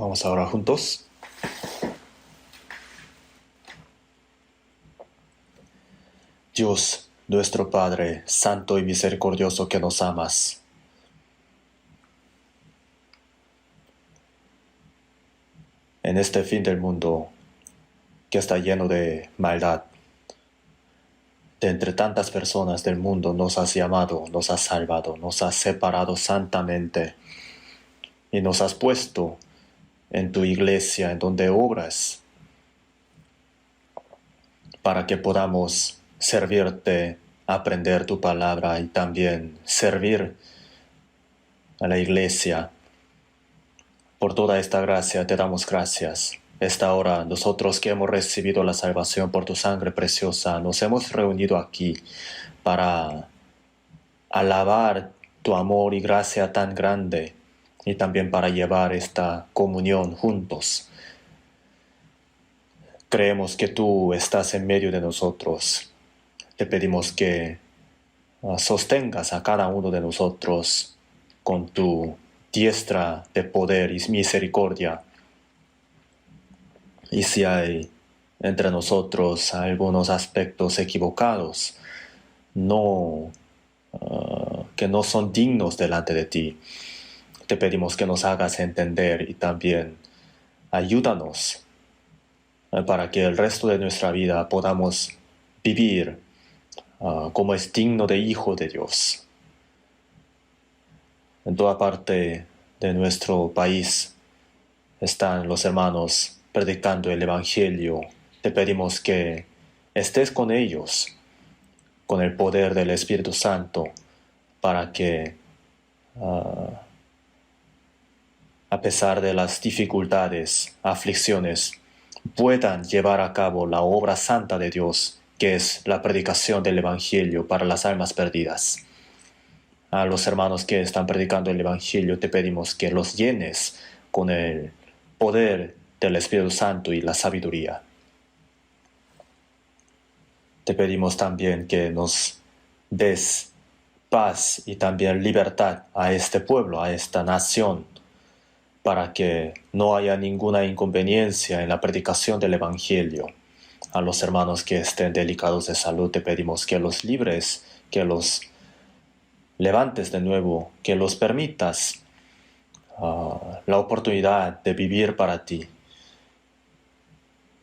Vamos a orar juntos. Dios, nuestro Padre, santo y misericordioso que nos amas, en este fin del mundo que está lleno de maldad, de entre tantas personas del mundo nos has llamado, nos has salvado, nos has separado santamente y nos has puesto en tu iglesia, en donde obras, para que podamos servirte, aprender tu palabra y también servir a la iglesia. Por toda esta gracia te damos gracias. Esta hora, nosotros que hemos recibido la salvación por tu sangre preciosa, nos hemos reunido aquí para alabar tu amor y gracia tan grande y también para llevar esta comunión juntos. Creemos que tú estás en medio de nosotros. Te pedimos que sostengas a cada uno de nosotros con tu diestra de poder y misericordia. Y si hay entre nosotros algunos aspectos equivocados, que no son dignos delante de ti, te pedimos que nos hagas entender y también ayúdanos para que el resto de nuestra vida podamos vivir como es digno de hijo de Dios. En toda parte de nuestro país están los hermanos predicando el Evangelio. Te pedimos que estés con ellos, con el poder del Espíritu Santo, para que, a pesar de las dificultades, aflicciones, puedan llevar a cabo la obra santa de Dios, que es la predicación del Evangelio para las almas perdidas. A los hermanos que están predicando el Evangelio te pedimos que los llenes con el poder del Espíritu Santo y la sabiduría. Te pedimos también que nos des paz y también libertad a este pueblo, a esta nación, para que no haya ninguna inconveniencia en la predicación del Evangelio. A los hermanos que estén delicados de salud te pedimos que los libres, que los levantes de nuevo, que los permitas la oportunidad de vivir para ti.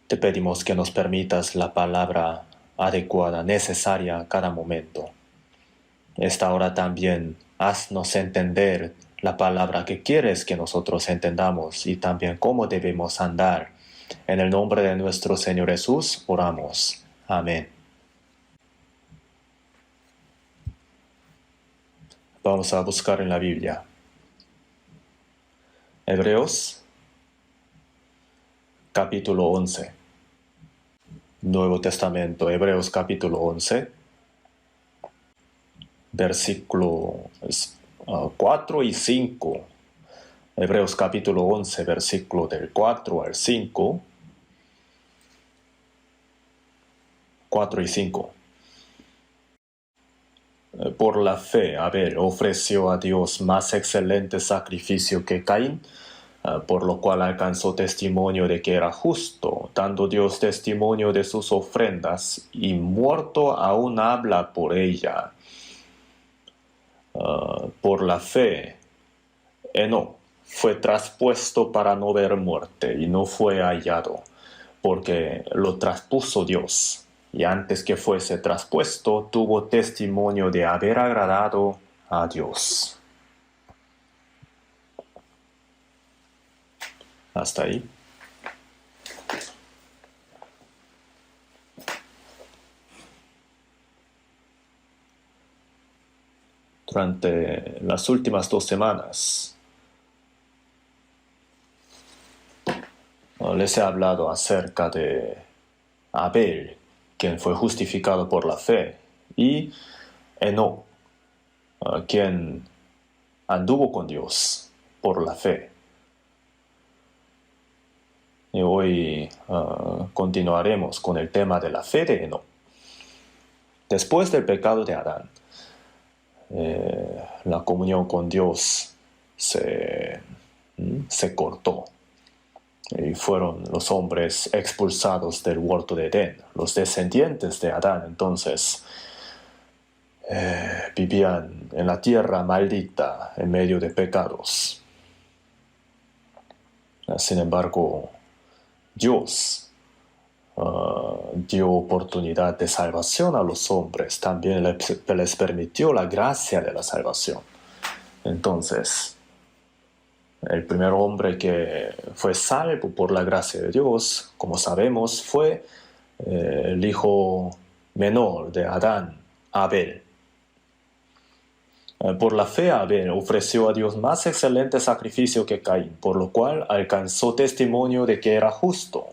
Te pedimos que nos permitas la palabra adecuada, necesaria a cada momento. Esta hora también haznos entender la palabra que quieres que nosotros entendamos y también cómo debemos andar. En el nombre de nuestro Señor Jesús oramos. Amén. Vamos a buscar en la Biblia. Hebreos, capítulo 11. Nuevo Testamento, Hebreos capítulo 11, versículos 4 y 5. Hebreos capítulo 11, versículo del 4 al 5. 4 y 5. Por la fe, Abel ofreció a Dios más excelente sacrificio que Caín, por lo cual alcanzó testimonio de que era justo, dando Dios testimonio de sus ofrendas, y muerto aún habla por ella. Por la fe, Enoc fue traspuesto para no ver muerte, y no fue hallado, porque lo traspuso Dios, y antes que fuese traspuesto, tuvo testimonio de haber agradado a Dios. Hasta ahí. Durante las últimas 2 semanas les he hablado acerca de Abel, quien fue justificado por la fe, y Enoc, quien anduvo con Dios por la fe. Y hoy continuaremos con el tema de la fe de Enoc. Después del pecado de Adán, la comunión con Dios se cortó. y fueron los hombres expulsados del huerto de Edén, los descendientes de Adán. Entonces vivían en la tierra maldita en medio de pecados. Sin embargo, Dios dio oportunidad de salvación a los hombres, también les permitió la gracia de la salvación. Entonces, el primer hombre que fue salvo por la gracia de Dios, como sabemos, fue el hijo menor de Adán, Abel. Por la fe, Abel ofreció a Dios más excelente sacrificio que Caín, por lo cual alcanzó testimonio de que era justo.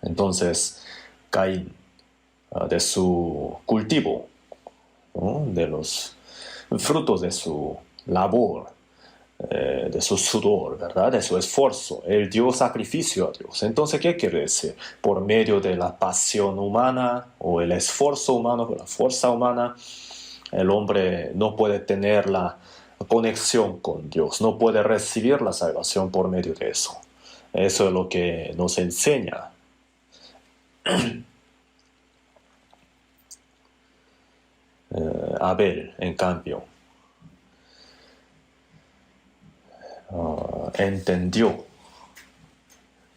Entonces, Caín, de su cultivo, ¿no?, de los frutos de su labor, de su sudor, ¿verdad?, de su esfuerzo, él dio sacrificio a Dios. Entonces, ¿qué quiere decir? Por medio de la pasión humana o el esfuerzo humano, la fuerza humana, el hombre no puede tener la conexión con Dios, no puede recibir la salvación por medio de eso. Eso es lo que nos enseña Abel, en cambio, entendió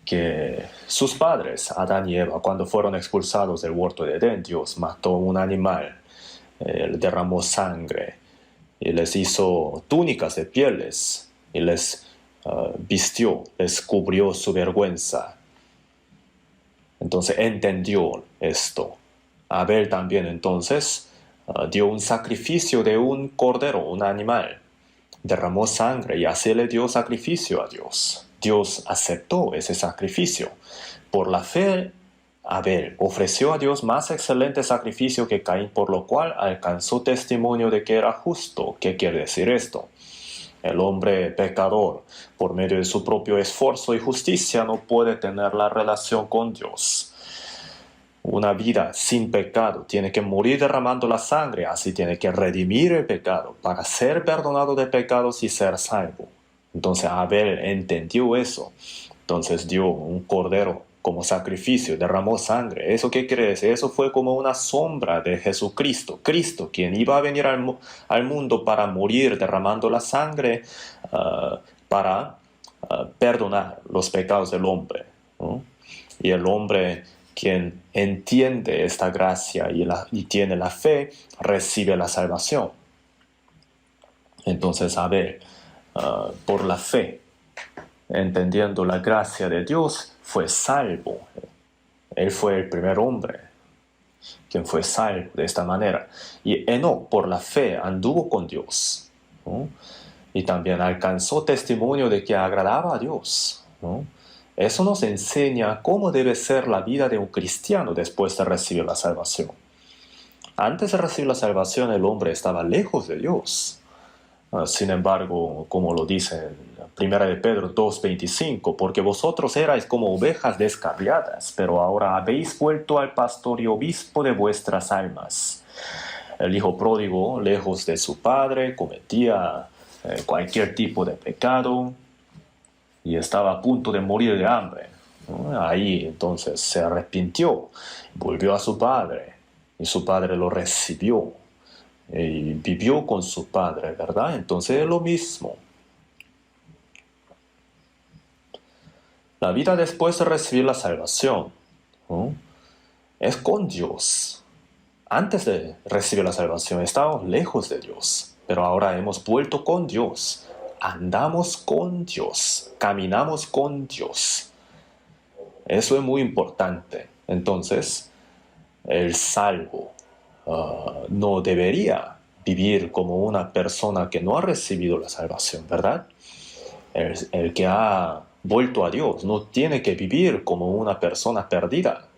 que sus padres, Adán y Eva, cuando fueron expulsados del huerto de Edén, Dios mató un animal, derramó sangre y les hizo túnicas de pieles y les vistió, les cubrió su vergüenza. Entonces entendió esto. Abel también entonces dio un sacrificio de un cordero, un animal. Derramó sangre y así le dio sacrificio a Dios. Dios aceptó ese sacrificio. Por la fe, Abel ofreció a Dios más excelente sacrificio que Caín, por lo cual alcanzó testimonio de que era justo. ¿Qué quiere decir esto? El hombre pecador, por medio de su propio esfuerzo y justicia, no puede tener la relación con Dios. Una vida sin pecado tiene que morir derramando la sangre, así tiene que redimir el pecado para ser perdonado de pecados y ser salvo. Entonces Abel entendió eso. Entonces dio un cordero como sacrificio, derramó sangre. ¿Eso qué quiere decir? Eso fue como una sombra de Jesucristo. Cristo, quien iba a venir al mundo para morir derramando la sangre para perdonar los pecados del hombre, ¿no? Y el hombre, quien entiende esta gracia y tiene la fe, recibe la salvación. Entonces Abel, por la fe, entendiendo la gracia de Dios, fue salvo. Él fue el primer hombre quien fue salvo de esta manera. Y Enoc, por la fe, anduvo con Dios, ¿no? Y también alcanzó testimonio de que agradaba a Dios, ¿no? Eso nos enseña cómo debe ser la vida de un cristiano después de recibir la salvación. Antes de recibir la salvación, el hombre estaba lejos de Dios. Sin embargo, como lo dice en 1 de Pedro 2:25, porque vosotros erais como ovejas descarriadas, pero ahora habéis vuelto al pastor y obispo de vuestras almas. El hijo pródigo, lejos de su padre, cometía cualquier tipo de pecado y estaba a punto de morir de hambre, ¿no? Ahí entonces se arrepintió, volvió a su padre y su padre lo recibió y vivió con su padre, ¿verdad? Entonces es lo mismo. La vida después de recibir la salvación, ¿no?, es con Dios. Antes de recibir la salvación estábamos lejos de Dios, pero ahora hemos vuelto con Dios. Andamos con Dios, caminamos con Dios. Eso es muy importante. Entonces, el salvo no debería vivir como una persona que no ha recibido la salvación, ¿verdad? El que ha vuelto a Dios no tiene que vivir como una persona perdida.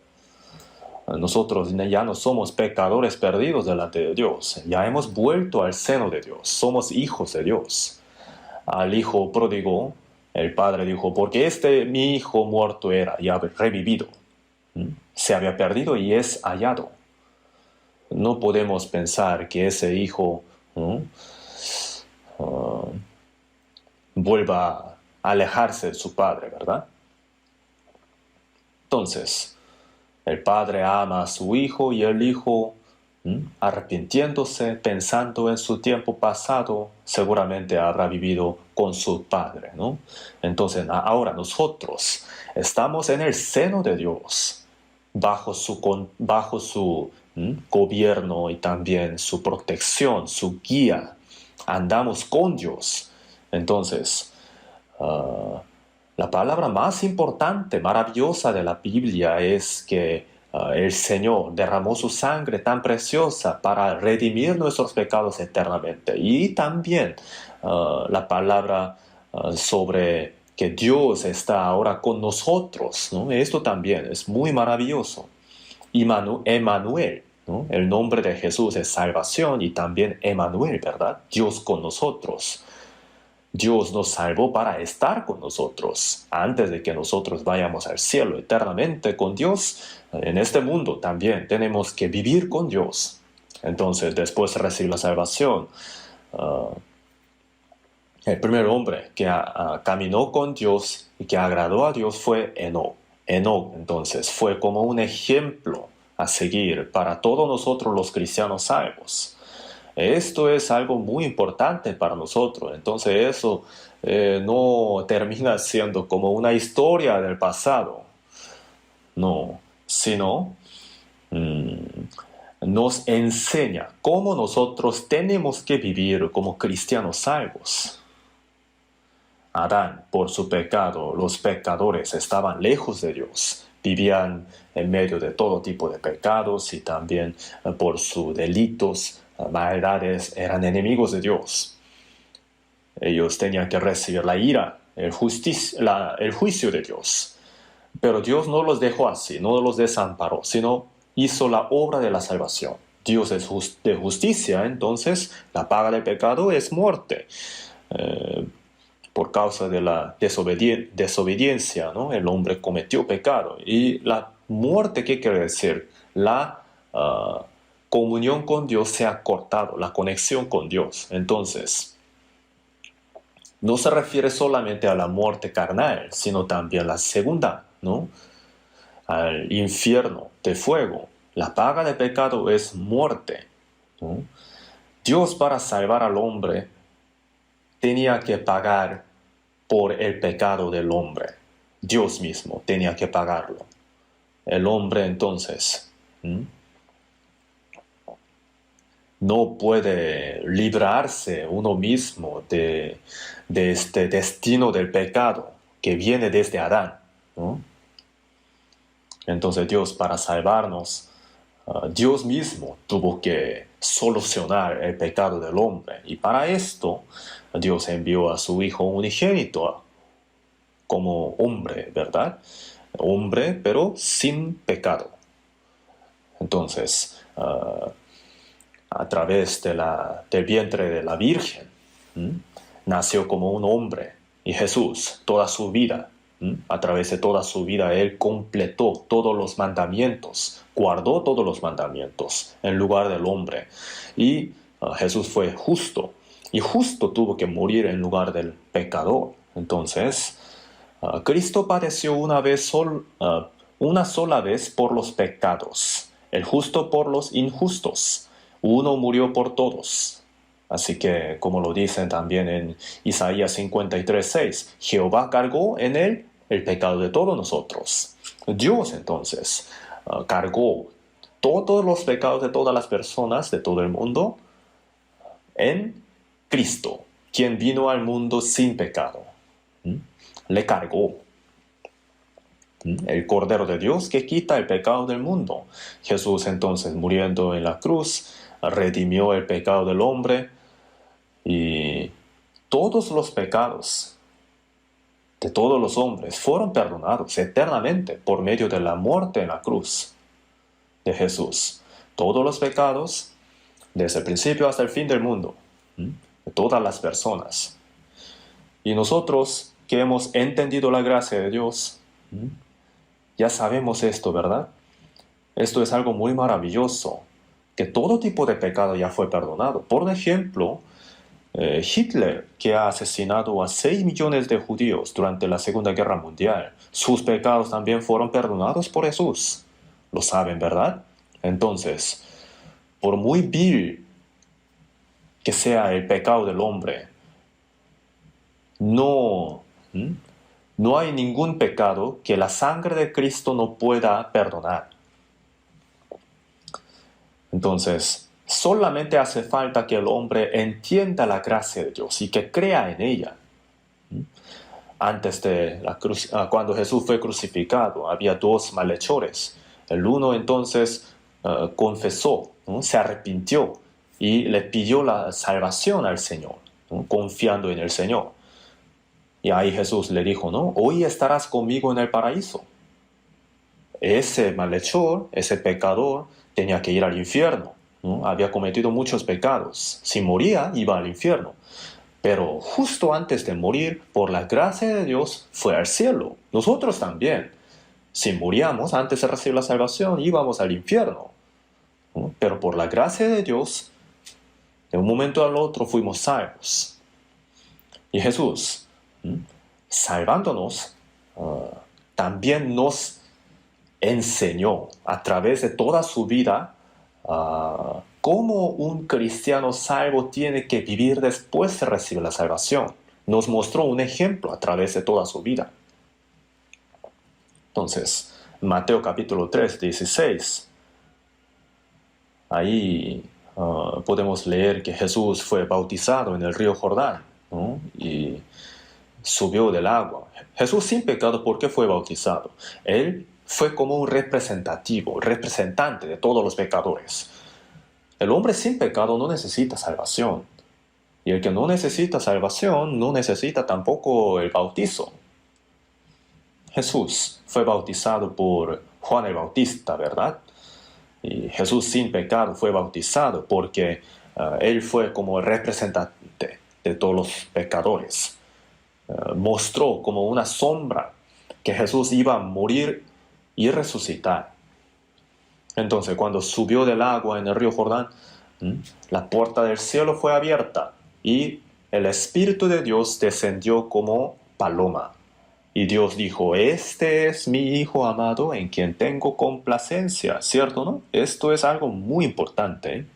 Nosotros ya no somos pecadores perdidos delante de Dios, ya hemos vuelto al seno de Dios, somos hijos de Dios. Al hijo pródigo, el padre dijo, porque mi hijo muerto era y ha revivido. Se había perdido y es hallado. No podemos pensar que ese hijo vuelva alejarse de su Padre, ¿verdad? Entonces, el Padre ama a su Hijo y el Hijo, arrepintiéndose, pensando en su tiempo pasado, seguramente habrá vivido con su Padre, ¿no? Entonces, ahora nosotros estamos en el seno de Dios, bajo su gobierno y también su protección, su guía. Andamos con Dios. Entonces, la palabra más importante, maravillosa de la Biblia es que el Señor derramó su sangre tan preciosa para redimir nuestros pecados eternamente. Y también la palabra sobre que Dios está ahora con nosotros, ¿no? Esto también es muy maravilloso. Emmanuel, ¿no? El nombre de Jesús es salvación y también Emmanuel, ¿verdad? Dios con nosotros. Dios nos salvó para estar con nosotros. Antes de que nosotros vayamos al cielo eternamente con Dios, en este mundo también tenemos que vivir con Dios. Entonces, después de recibir la salvación, el primer hombre que caminó con Dios y que agradó a Dios fue Enoc. Enoc, entonces, fue como un ejemplo a seguir para todos nosotros los cristianos salvos. Esto es algo muy importante para nosotros. Entonces eso no termina siendo como una historia del pasado, no, sino nos enseña cómo nosotros tenemos que vivir como cristianos salvos. Adán, por su pecado, los pecadores estaban lejos de Dios. Vivían en medio de todo tipo de pecados y también por sus delitos, maldades, eran enemigos de Dios. Ellos tenían que recibir la ira, el juicio de Dios. Pero Dios no los dejó así, no los desamparó, sino hizo la obra de la salvación. Dios es de justicia, entonces la paga del pecado es muerte. Por causa de la desobediencia, ¿no? El hombre cometió pecado. Y la muerte, ¿qué quiere decir? La comunión con Dios se ha cortado, la conexión con Dios. Entonces, no se refiere solamente a la muerte carnal, sino también a la segunda, ¿no? Al infierno de fuego. La paga del pecado es muerte, ¿no? Dios, para salvar al hombre, tenía que pagar por el pecado del hombre. Dios mismo tenía que pagarlo. El hombre entonces no puede librarse uno mismo de este destino del pecado que viene desde Adán, ¿no? Entonces Dios, para salvarnos, Dios mismo tuvo que solucionar el pecado del hombre. Y para esto, Dios envió a su Hijo unigénito como hombre, ¿verdad? Hombre, pero sin pecado. Entonces, a través del vientre de la Virgen, nació como un hombre. Y Jesús, toda su vida, a través de toda su vida, Él completó todos los mandamientos, guardó todos los mandamientos en lugar del hombre. Y Jesús fue justo, y justo tuvo que morir en lugar del pecador. Entonces, Cristo padeció una sola vez por los pecados, el justo por los injustos. Uno murió por todos. Así que, como lo dicen también en Isaías 53:6, Jehová cargó en él el pecado de todos nosotros. Dios entonces cargó todos los pecados de todas las personas de todo el mundo en Cristo, quien vino al mundo sin pecado. Le cargó. El Cordero de Dios que quita el pecado del mundo. Jesús entonces, muriendo en la cruz, redimió el pecado del hombre y todos los pecados de todos los hombres fueron perdonados eternamente por medio de la muerte en la cruz de Jesús. Todos los pecados, desde el principio hasta el fin del mundo, de todas las personas. Y nosotros que hemos entendido la gracia de Dios, ya sabemos esto, ¿verdad? Esto es algo muy maravilloso, que todo tipo de pecado ya fue perdonado. Por ejemplo, Hitler, que ha asesinado a 6 millones de judíos durante la Segunda Guerra Mundial, sus pecados también fueron perdonados por Jesús. Lo saben, ¿verdad? Entonces, por muy vil que sea el pecado del hombre, no, no hay ningún pecado que la sangre de Cristo no pueda perdonar. Entonces, solamente hace falta que el hombre entienda la gracia de Dios y que crea en ella. Antes de cuando Jesús fue crucificado, había dos malhechores. El uno entonces confesó, ¿no? Se arrepintió y le pidió la salvación al Señor, ¿no? Confiando en el Señor. Y ahí Jesús le dijo, ¿no? Hoy estarás conmigo en el paraíso. Ese malhechor, ese pecador, tenía que ir al infierno, ¿no? Había cometido muchos pecados. Si moría, iba al infierno. Pero justo antes de morir, por la gracia de Dios, fue al cielo. Nosotros también. Si moríamos antes de recibir la salvación, íbamos al infierno, ¿no? Pero por la gracia de Dios, de un momento al otro fuimos salvos. Y Jesús, salvándonos, también nos enseñó a través de toda su vida cómo un cristiano salvo tiene que vivir después de recibir la salvación. Nos mostró un ejemplo a través de toda su vida. Entonces, Mateo capítulo 3, 16, ahí podemos leer que Jesús fue bautizado en el río Jordán, ¿no? Y subió del agua. Jesús sin pecado, ¿por qué fue bautizado? Él fue como un representante de todos los pecadores. El hombre sin pecado no necesita salvación. Y el que no necesita salvación no necesita tampoco el bautizo. Jesús fue bautizado por Juan el Bautista, ¿verdad? Y Jesús sin pecado fue bautizado porque él fue como el representante de todos los pecadores. Mostró como una sombra que Jesús iba a morir y resucitar. Entonces, cuando subió del agua en el río Jordán, la puerta del cielo fue abierta y el Espíritu de Dios descendió como paloma. Y Dios dijo, este es mi Hijo amado en quien tengo complacencia, ¿cierto, no? Esto es algo muy importante, ¿eh?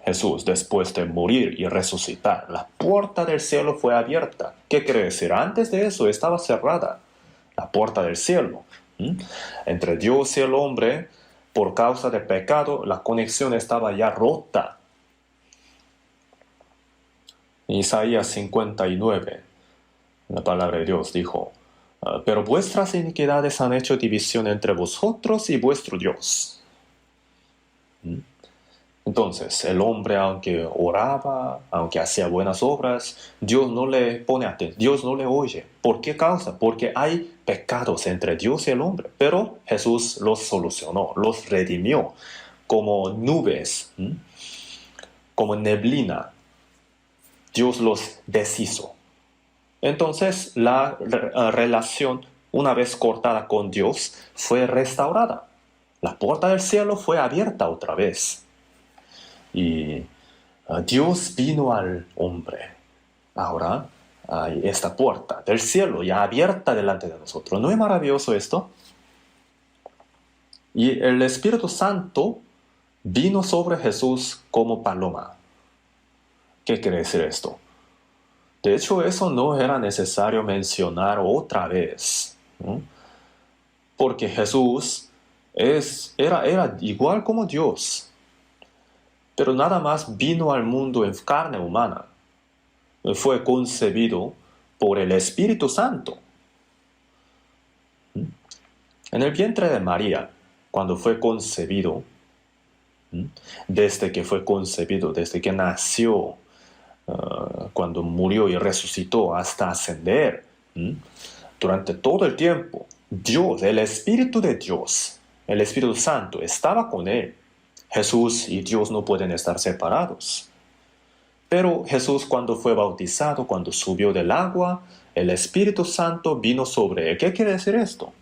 Jesús, después de morir y resucitar, la puerta del cielo fue abierta. ¿Qué quiere decir? Antes de eso estaba cerrada la puerta del cielo. Entre Dios y el hombre, por causa del pecado, la conexión estaba ya rota. En Isaías 59, la palabra de Dios dijo, pero vuestras iniquidades han hecho división entre vosotros y vuestro Dios. Entonces, el hombre, aunque oraba, aunque hacía buenas obras, Dios no le pone atención, Dios no le oye. ¿Por qué causa? Porque hay pecados entre Dios y el hombre. Pero Jesús los solucionó, los redimió como nubes, como neblina. Dios los deshizo. Entonces, la relación, una vez cortada con Dios, fue restaurada. La puerta del cielo fue abierta otra vez. Y Dios vino al hombre. Ahora hay esta puerta del cielo ya abierta delante de nosotros. ¿No es maravilloso esto? Y el Espíritu Santo vino sobre Jesús como paloma. ¿Qué quiere decir esto? De hecho, eso no era necesario mencionar otra vez, ¿no? Porque Jesús era igual como Dios, pero nada más vino al mundo en carne humana. Fue concebido por el Espíritu Santo. En el vientre de María, cuando fue concebido, desde que nació, cuando murió y resucitó hasta ascender, durante todo el tiempo, Dios, el Espíritu de Dios, el Espíritu Santo, estaba con él. Jesús y Dios no pueden estar separados. Pero Jesús, cuando fue bautizado, cuando subió del agua, el Espíritu Santo vino sobre él. ¿Qué quiere decir esto?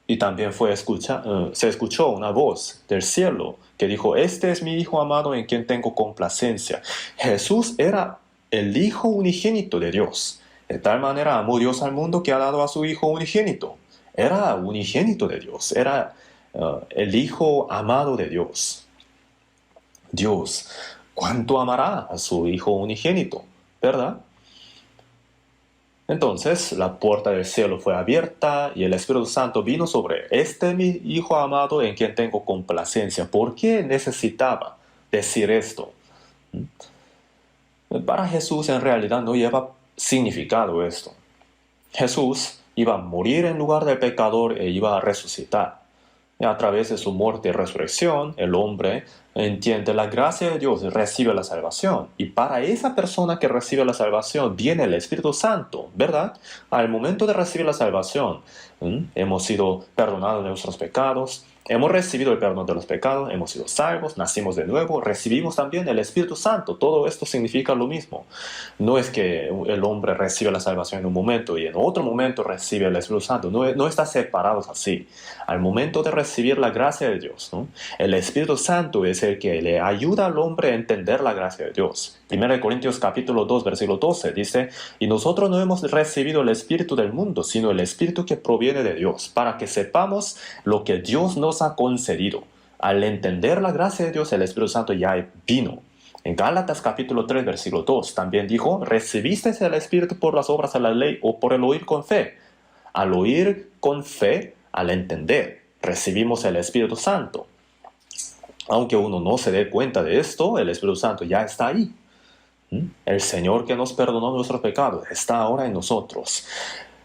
Y también se escuchó una voz del cielo que dijo, este es mi Hijo amado en quien tengo complacencia. Jesús era el Hijo unigénito de Dios. De tal manera amó Dios al mundo que ha dado a su Hijo unigénito. Era unigénito de Dios, era el Hijo amado de Dios. Dios, ¿cuánto amará a su Hijo unigénito? ¿Verdad? Entonces la puerta del cielo fue abierta y el Espíritu Santo vino sobre mi Hijo amado en quien tengo complacencia. ¿Por qué necesitaba decir esto? Para Jesús en realidad no lleva significado esto. Jesús iba a morir en lugar del pecador e iba a resucitar. Y a través de su muerte y resurrección, el hombre entiende la gracia de Dios y recibe la salvación. Y para esa persona que recibe la salvación viene el Espíritu Santo, ¿verdad? Al momento de recibir la salvación, hemos sido perdonados de nuestros pecados, hemos recibido el perdón de los pecados, hemos sido salvos, nacimos de nuevo, recibimos también el Espíritu Santo. Todo esto significa lo mismo. No es que el hombre recibe la salvación en un momento y en otro momento recibe el Espíritu Santo. No está separados así. Al momento de recibir la gracia de Dios, ¿no? El Espíritu Santo es el que le ayuda al hombre a entender la gracia de Dios. 1 Corintios capítulo 2, versículo 12 dice: y nosotros no hemos recibido el Espíritu del mundo, sino el Espíritu que proviene de Dios, para que sepamos lo que Dios nos ha concedido. Al entender la gracia de Dios, el Espíritu Santo ya vino. En Gálatas capítulo 3, versículo 2 también dijo: ¿recibisteis el Espíritu por las obras de la ley o por el oír con fe? Al oír con fe, al entender, recibimos el Espíritu Santo. Aunque uno no se dé cuenta de esto, el Espíritu Santo ya está ahí. El Señor que nos perdonó nuestros pecados está ahora en nosotros.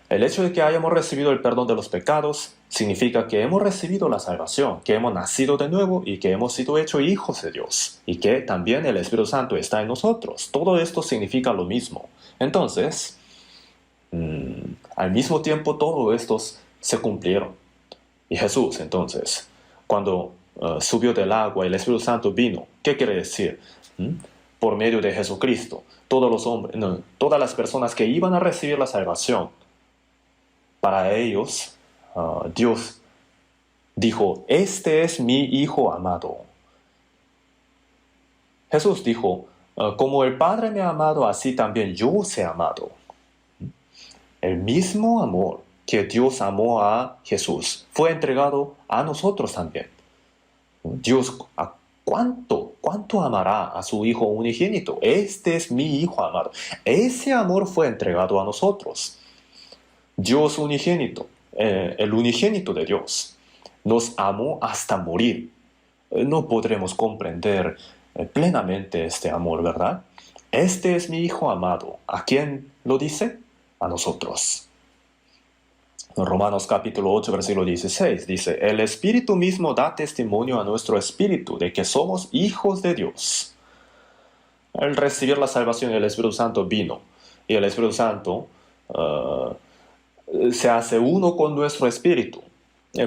El hecho de que hayamos recibido el perdón de los pecados significa que hemos recibido la salvación, que hemos nacido de nuevo y que hemos sido hechos hijos de Dios, y que también el Espíritu Santo está en nosotros. Todo esto significa lo mismo. Entonces, al mismo tiempo, todos estos se cumplieron. Y Jesús, entonces, cuando subió del agua y el Espíritu Santo vino, ¿qué quiere decir? Por medio de Jesucristo, todos los hombres, todas las personas que iban a recibir la salvación, para ellos, Dios dijo: este es mi Hijo amado. Jesús dijo: como el Padre me ha amado, así también yo os he amado. El mismo amor que Dios amó a Jesús fue entregado a nosotros también. Dios, ¿cuánto amará a su Hijo unigénito? Este es mi Hijo amado. Ese amor fue entregado a nosotros. Dios unigénito, el unigénito de Dios, nos amó hasta morir. No podremos comprender plenamente este amor, ¿verdad? Este es mi Hijo amado. ¿A quién lo dice? A nosotros. En Romanos capítulo 8, versículo 16 dice: el Espíritu mismo da testimonio a nuestro espíritu de que somos hijos de Dios. Al recibir la salvación, el Espíritu Santo vino, y el Espíritu Santo se hace uno con nuestro espíritu.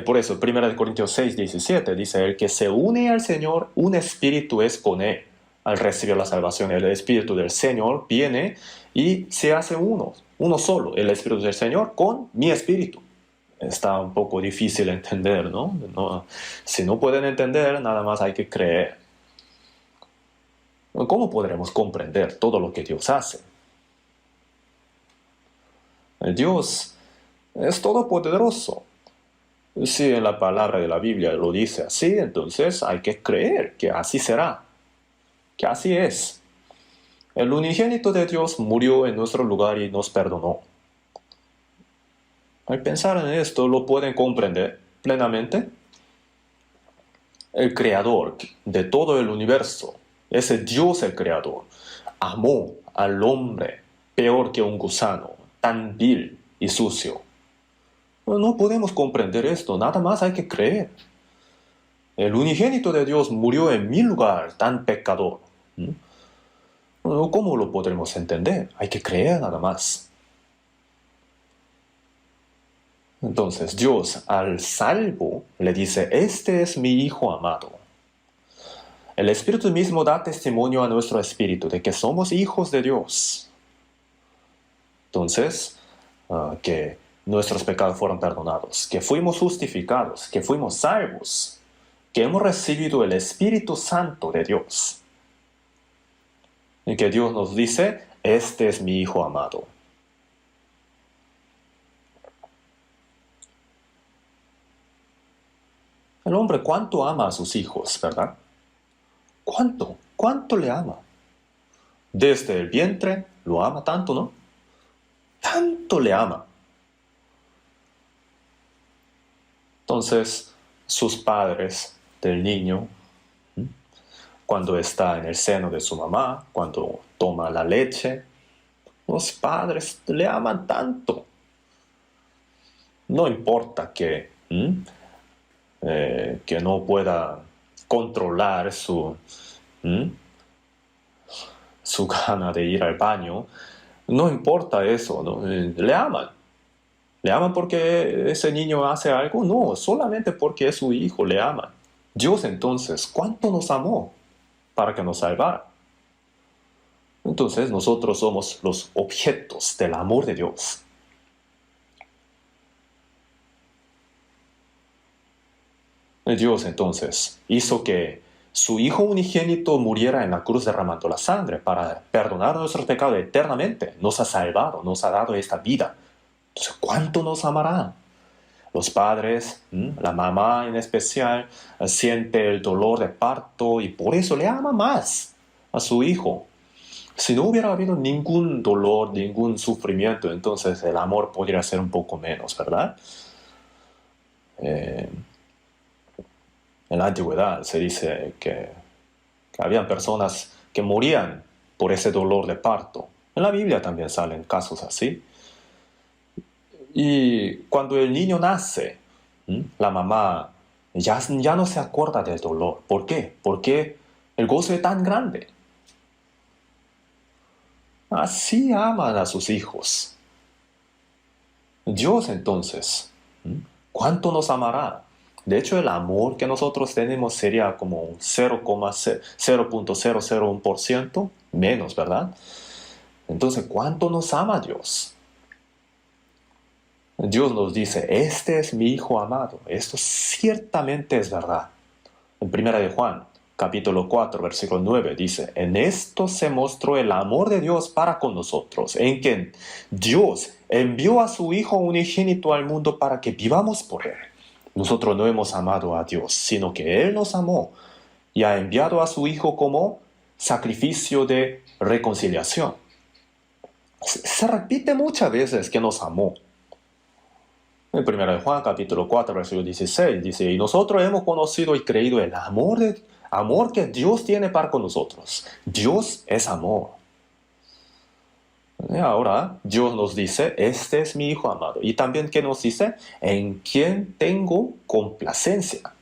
Por eso, 1 Corintios 6, 17 dice: el que se une al Señor, un espíritu es con él. Al recibir la salvación, el Espíritu del Señor viene y se hace uno solo, el Espíritu del Señor con mi espíritu. Está un poco difícil entender, ¿no? Si no pueden entender, nada más hay que creer. ¿Cómo podremos comprender todo lo que Dios hace? Dios es todopoderoso. Si en la palabra de la Biblia lo dice así, entonces hay que creer que así será, que así es. El unigénito de Dios murió en nuestro lugar y nos perdonó. Al pensar en esto, ¿lo pueden comprender plenamente? El creador de todo el universo, ese Dios el creador, amó al hombre peor que un gusano, tan vil y sucio. No podemos comprender esto, nada más hay que creer. El unigénito de Dios murió en mi lugar, tan pecador. ¿Cómo lo podremos entender? Hay que creer nada más. Entonces Dios al salvo le dice: este es mi Hijo amado. El Espíritu mismo da testimonio a nuestro espíritu de que somos hijos de Dios. Entonces, que nuestros pecados fueron perdonados, que fuimos justificados, que fuimos salvos, que hemos recibido el Espíritu Santo de Dios. Y que Dios nos dice: este es mi hijo amado. El hombre cuánto ama a sus hijos, ¿verdad? ¿Cuánto le ama? Desde el vientre lo ama tanto, ¿no? Tanto le ama. Entonces, sus padres del niño, cuando está en el seno de su mamá, cuando toma la leche, los padres le aman tanto. No importa que no pueda controlar su gana de ir al baño. No importa eso, ¿no? Le aman. ¿Le aman porque ese niño hace algo? No, solamente porque es su hijo, le aman. Dios entonces, ¿cuánto nos amó para que nos salvara? Entonces nosotros somos los objetos del amor de Dios. Dios entonces hizo que su Hijo unigénito muriera en la cruz derramando la sangre para perdonar nuestros pecados eternamente. Nos ha salvado, nos ha dado esta vida. Entonces, ¿cuánto nos amará? Los padres, la mamá en especial, siente el dolor de parto y por eso le ama más a su hijo. Si no hubiera habido ningún dolor, ningún sufrimiento, entonces el amor podría ser un poco menos, ¿verdad? En la antigüedad se dice que habían personas que morían por ese dolor de parto. En la Biblia también salen casos así. Y cuando el niño nace, la mamá ya no se acuerda del dolor. ¿Por qué? Porque el gozo es tan grande. Así aman a sus hijos. Dios entonces, ¿cuánto nos amará? De hecho, el amor que nosotros tenemos sería como un 0,001% menos, ¿verdad? Entonces, ¿cuánto nos ama Dios? Dios nos dice, este es mi Hijo amado. Esto ciertamente es verdad. En 1 de Juan, capítulo 4, versículo 9, dice, en esto se mostró el amor de Dios para con nosotros, en que Dios envió a su Hijo unigénito al mundo para que vivamos por Él. Nosotros no hemos amado a Dios, sino que Él nos amó y ha enviado a su Hijo como sacrificio de reconciliación. Se repite muchas veces que nos amó. En 1 de Juan, capítulo 4, versículo 16, dice, y nosotros hemos conocido y creído el amor que Dios tiene para con nosotros. Dios es amor. Y ahora Dios nos dice, este es mi Hijo amado. Y también que nos dice, en quien tengo complacencia.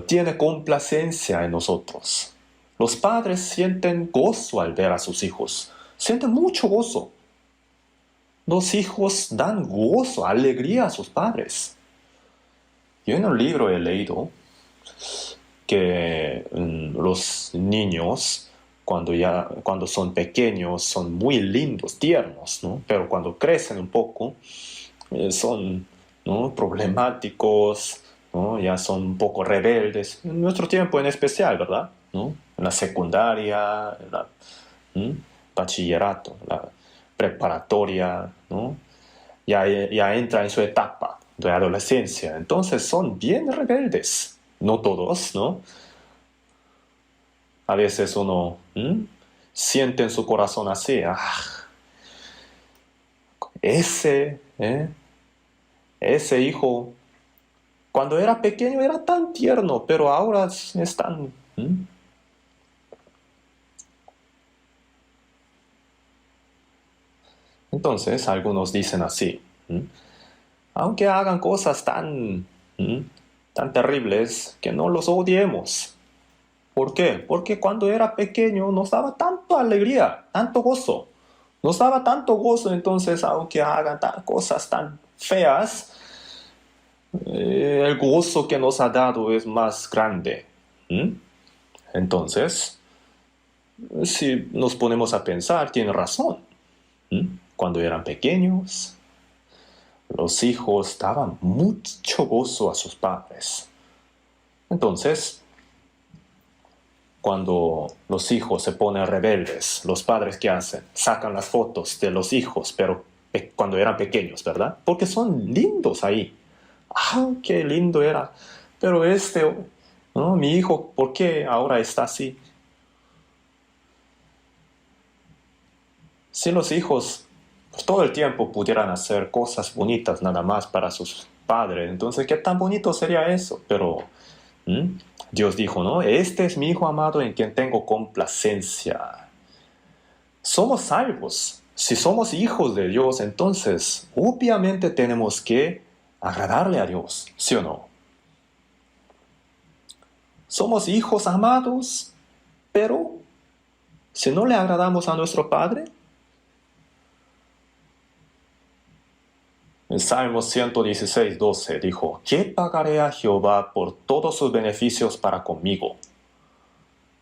Tiene complacencia en nosotros. Los padres sienten gozo al ver a sus hijos. Sienten mucho gozo. Los hijos dan gozo, alegría a sus padres. Yo en un libro he leído que los niños, cuando son pequeños, son muy lindos, tiernos, ¿no? Pero cuando crecen un poco, son, ¿no?, problemáticos, ¿no? Ya son un poco rebeldes. En nuestro tiempo en especial, ¿verdad? ¿No? En la secundaria, bachillerato, la preparatoria, ¿no? Ya entra en su etapa de adolescencia. Entonces son bien rebeldes. No todos, ¿no? A veces uno siente en su corazón así, ese hijo, cuando era pequeño era tan tierno, pero ahora es tan... Entonces, algunos dicen así, aunque hagan cosas tan terribles, que no los odiemos. ¿Por qué? Porque cuando era pequeño nos daba tanta alegría, tanto gozo. Nos daba tanto gozo, entonces, aunque hagan cosas tan feas, el gozo que nos ha dado es más grande. Entonces, si nos ponemos a pensar, tiene razón. Cuando eran pequeños, los hijos daban mucho gozo a sus padres. Entonces, cuando los hijos se ponen rebeldes, los padres ¿qué hacen? Sacan las fotos de los hijos, pero cuando eran pequeños, ¿verdad? Porque son lindos ahí. ¡Ah, qué lindo era! Pero ¿no? Mi hijo, ¿por qué ahora está así? Si los hijos pues, todo el tiempo pudieran hacer cosas bonitas nada más para sus padres, entonces, ¿qué tan bonito sería eso? Pero Dios dijo, ¿no? Este es mi Hijo amado en quien tengo complacencia. Somos salvos. Si somos hijos de Dios, entonces obviamente tenemos que agradarle a Dios, ¿sí o no? Somos hijos amados, pero si no le agradamos a nuestro Padre, en Salmo 116:12 dijo, ¿qué pagaré a Jehová por todos sus beneficios para conmigo?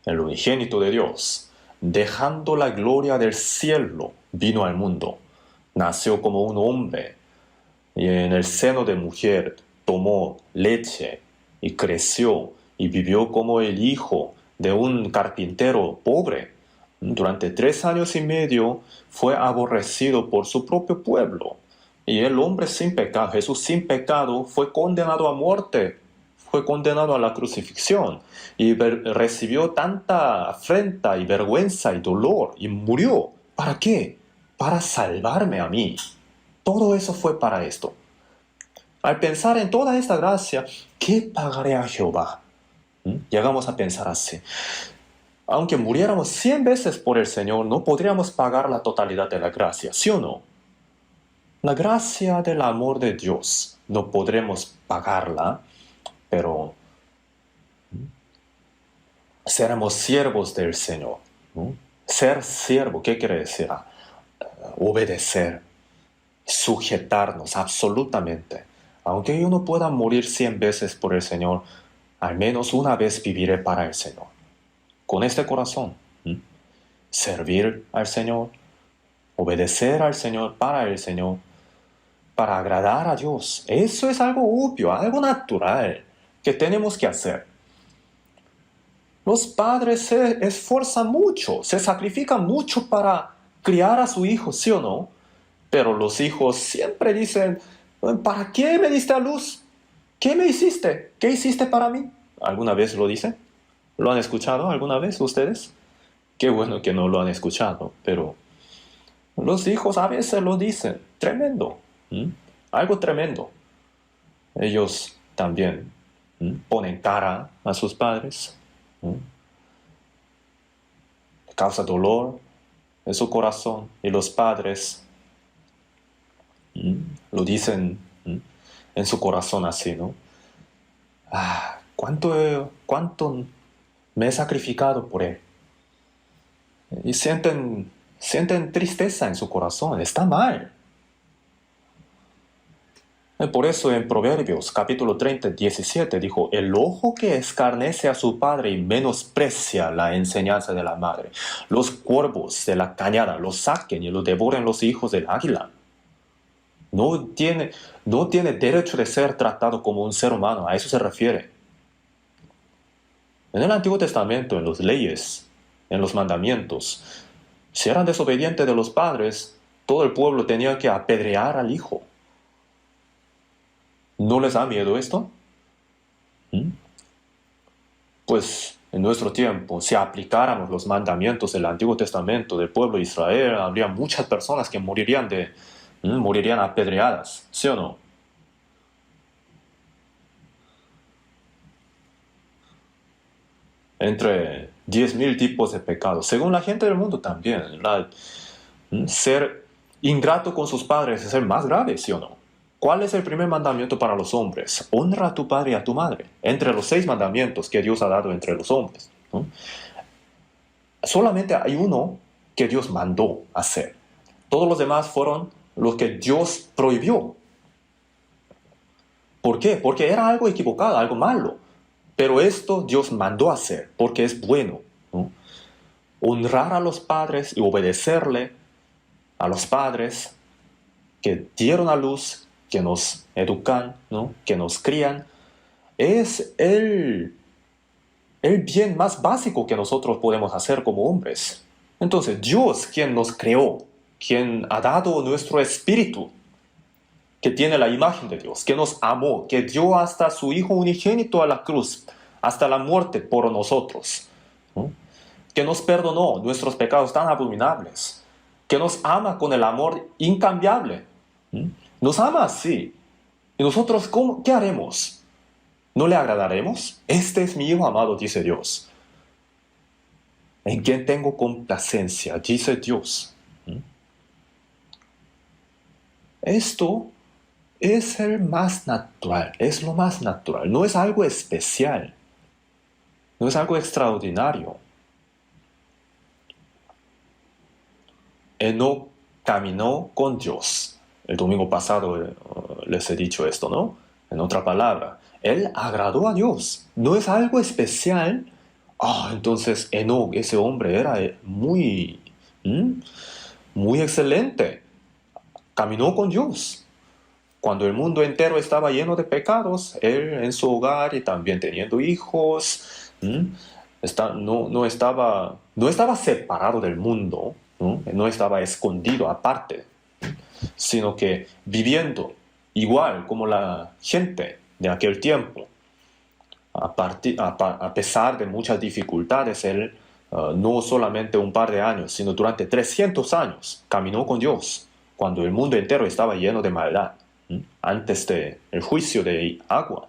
El unigénito de Dios, dejando la gloria del cielo, vino al mundo. Nació como un hombre y en el seno de mujer tomó leche y creció y vivió como el hijo de un carpintero pobre. Durante 3 años y medio fue aborrecido por su propio pueblo. Y el hombre sin pecado, Jesús sin pecado, fue condenado a muerte, fue condenado a la crucifixión y recibió tanta afrenta y vergüenza y dolor y murió. ¿Para qué? Para salvarme a mí. Todo eso fue para esto. Al pensar en toda esta gracia, ¿qué pagaré a Jehová? Llegamos a pensar así. Aunque muriéramos 100 veces por el Señor, no podríamos pagar la totalidad de la gracia, ¿sí o no? La gracia del amor de Dios no podremos pagarla, pero seremos siervos del Señor. ¿No? Ser siervo, ¿qué quiere decir? Obedecer, sujetarnos absolutamente. Aunque yo no pueda morir 100 veces por el Señor, al menos una vez viviré para el Señor. Con este corazón, servir al Señor, obedecer al Señor para el Señor, para agradar a Dios. Eso es algo obvio, algo natural que tenemos que hacer. Los padres se esfuerzan mucho, se sacrifican mucho para criar a su hijo, ¿sí o no? Pero los hijos siempre dicen, ¿para qué me diste a luz? ¿Qué me hiciste? ¿Qué hiciste para mí? ¿Alguna vez lo dicen? ¿Lo han escuchado alguna vez ustedes? Qué bueno que no lo han escuchado, pero los hijos a veces lo dicen. Tremendo. Algo tremendo. Ellos también ponen cara a sus padres. Causa dolor en su corazón y los padres lo dicen en su corazón así, ¿no? ¿Cuánto me he sacrificado por él? Y sienten tristeza en su corazón, está mal. Por eso en Proverbios capítulo 30:17 dijo, el ojo que escarnece a su padre y menosprecia la enseñanza de la madre, los cuervos de la cañada lo saquen y lo devoren los hijos del águila. No tiene derecho de ser tratado como un ser humano, a eso se refiere. En el Antiguo Testamento, en las leyes, en los mandamientos, si eran desobedientes de los padres, todo el pueblo tenía que apedrear al hijo. ¿No les da miedo esto? Pues en nuestro tiempo, si aplicáramos los mandamientos del Antiguo Testamento del pueblo de Israel, habría muchas personas que morirían apedreadas, ¿sí o no? Entre 10.000 tipos de pecados, según la gente del mundo también. Ser ingrato con sus padres es el más grave, ¿sí o no? ¿Cuál es el primer mandamiento para los hombres? Honra a tu padre y a tu madre. Entre los 6 mandamientos que Dios ha dado entre los hombres, ¿no? Solamente hay uno que Dios mandó hacer. Todos los demás fueron los que Dios prohibió. ¿Por qué? Porque era algo equivocado, algo malo. Pero esto Dios mandó hacer porque es bueno, ¿no? Honrar a los padres y obedecerle a los padres que dieron a luz, que nos educan, ¿no? Que nos crían, es el bien más básico que nosotros podemos hacer como hombres. Entonces, Dios, quien nos creó, quien ha dado nuestro espíritu, que tiene la imagen de Dios, que nos amó, que dio hasta su Hijo unigénito a la cruz, hasta la muerte por nosotros, ¿no? Que nos perdonó nuestros pecados tan abominables, que nos ama con el amor incambiable, ¿no? Nos ama así. ¿Y nosotros qué haremos? ¿No le agradaremos? Este es mi Hijo amado, dice Dios, en quien tengo complacencia, dice Dios. Esto es el más natural, es lo más natural, no es algo especial, no es algo extraordinario. Enoc caminó con Dios. El domingo pasado les he dicho esto, ¿no? En otra palabra, él agradó a Dios, no es algo especial. Entonces Enoc, ese hombre era muy excelente, caminó con Dios. Cuando el mundo entero estaba lleno de pecados, él en su hogar y también teniendo hijos, no estaba separado del mundo, no estaba escondido aparte, sino que viviendo igual como la gente de aquel tiempo. A pesar de muchas dificultades, él no solamente un par de años, sino durante 300 años caminó con Dios, cuando el mundo entero estaba lleno de maldad, antes del juicio de agua.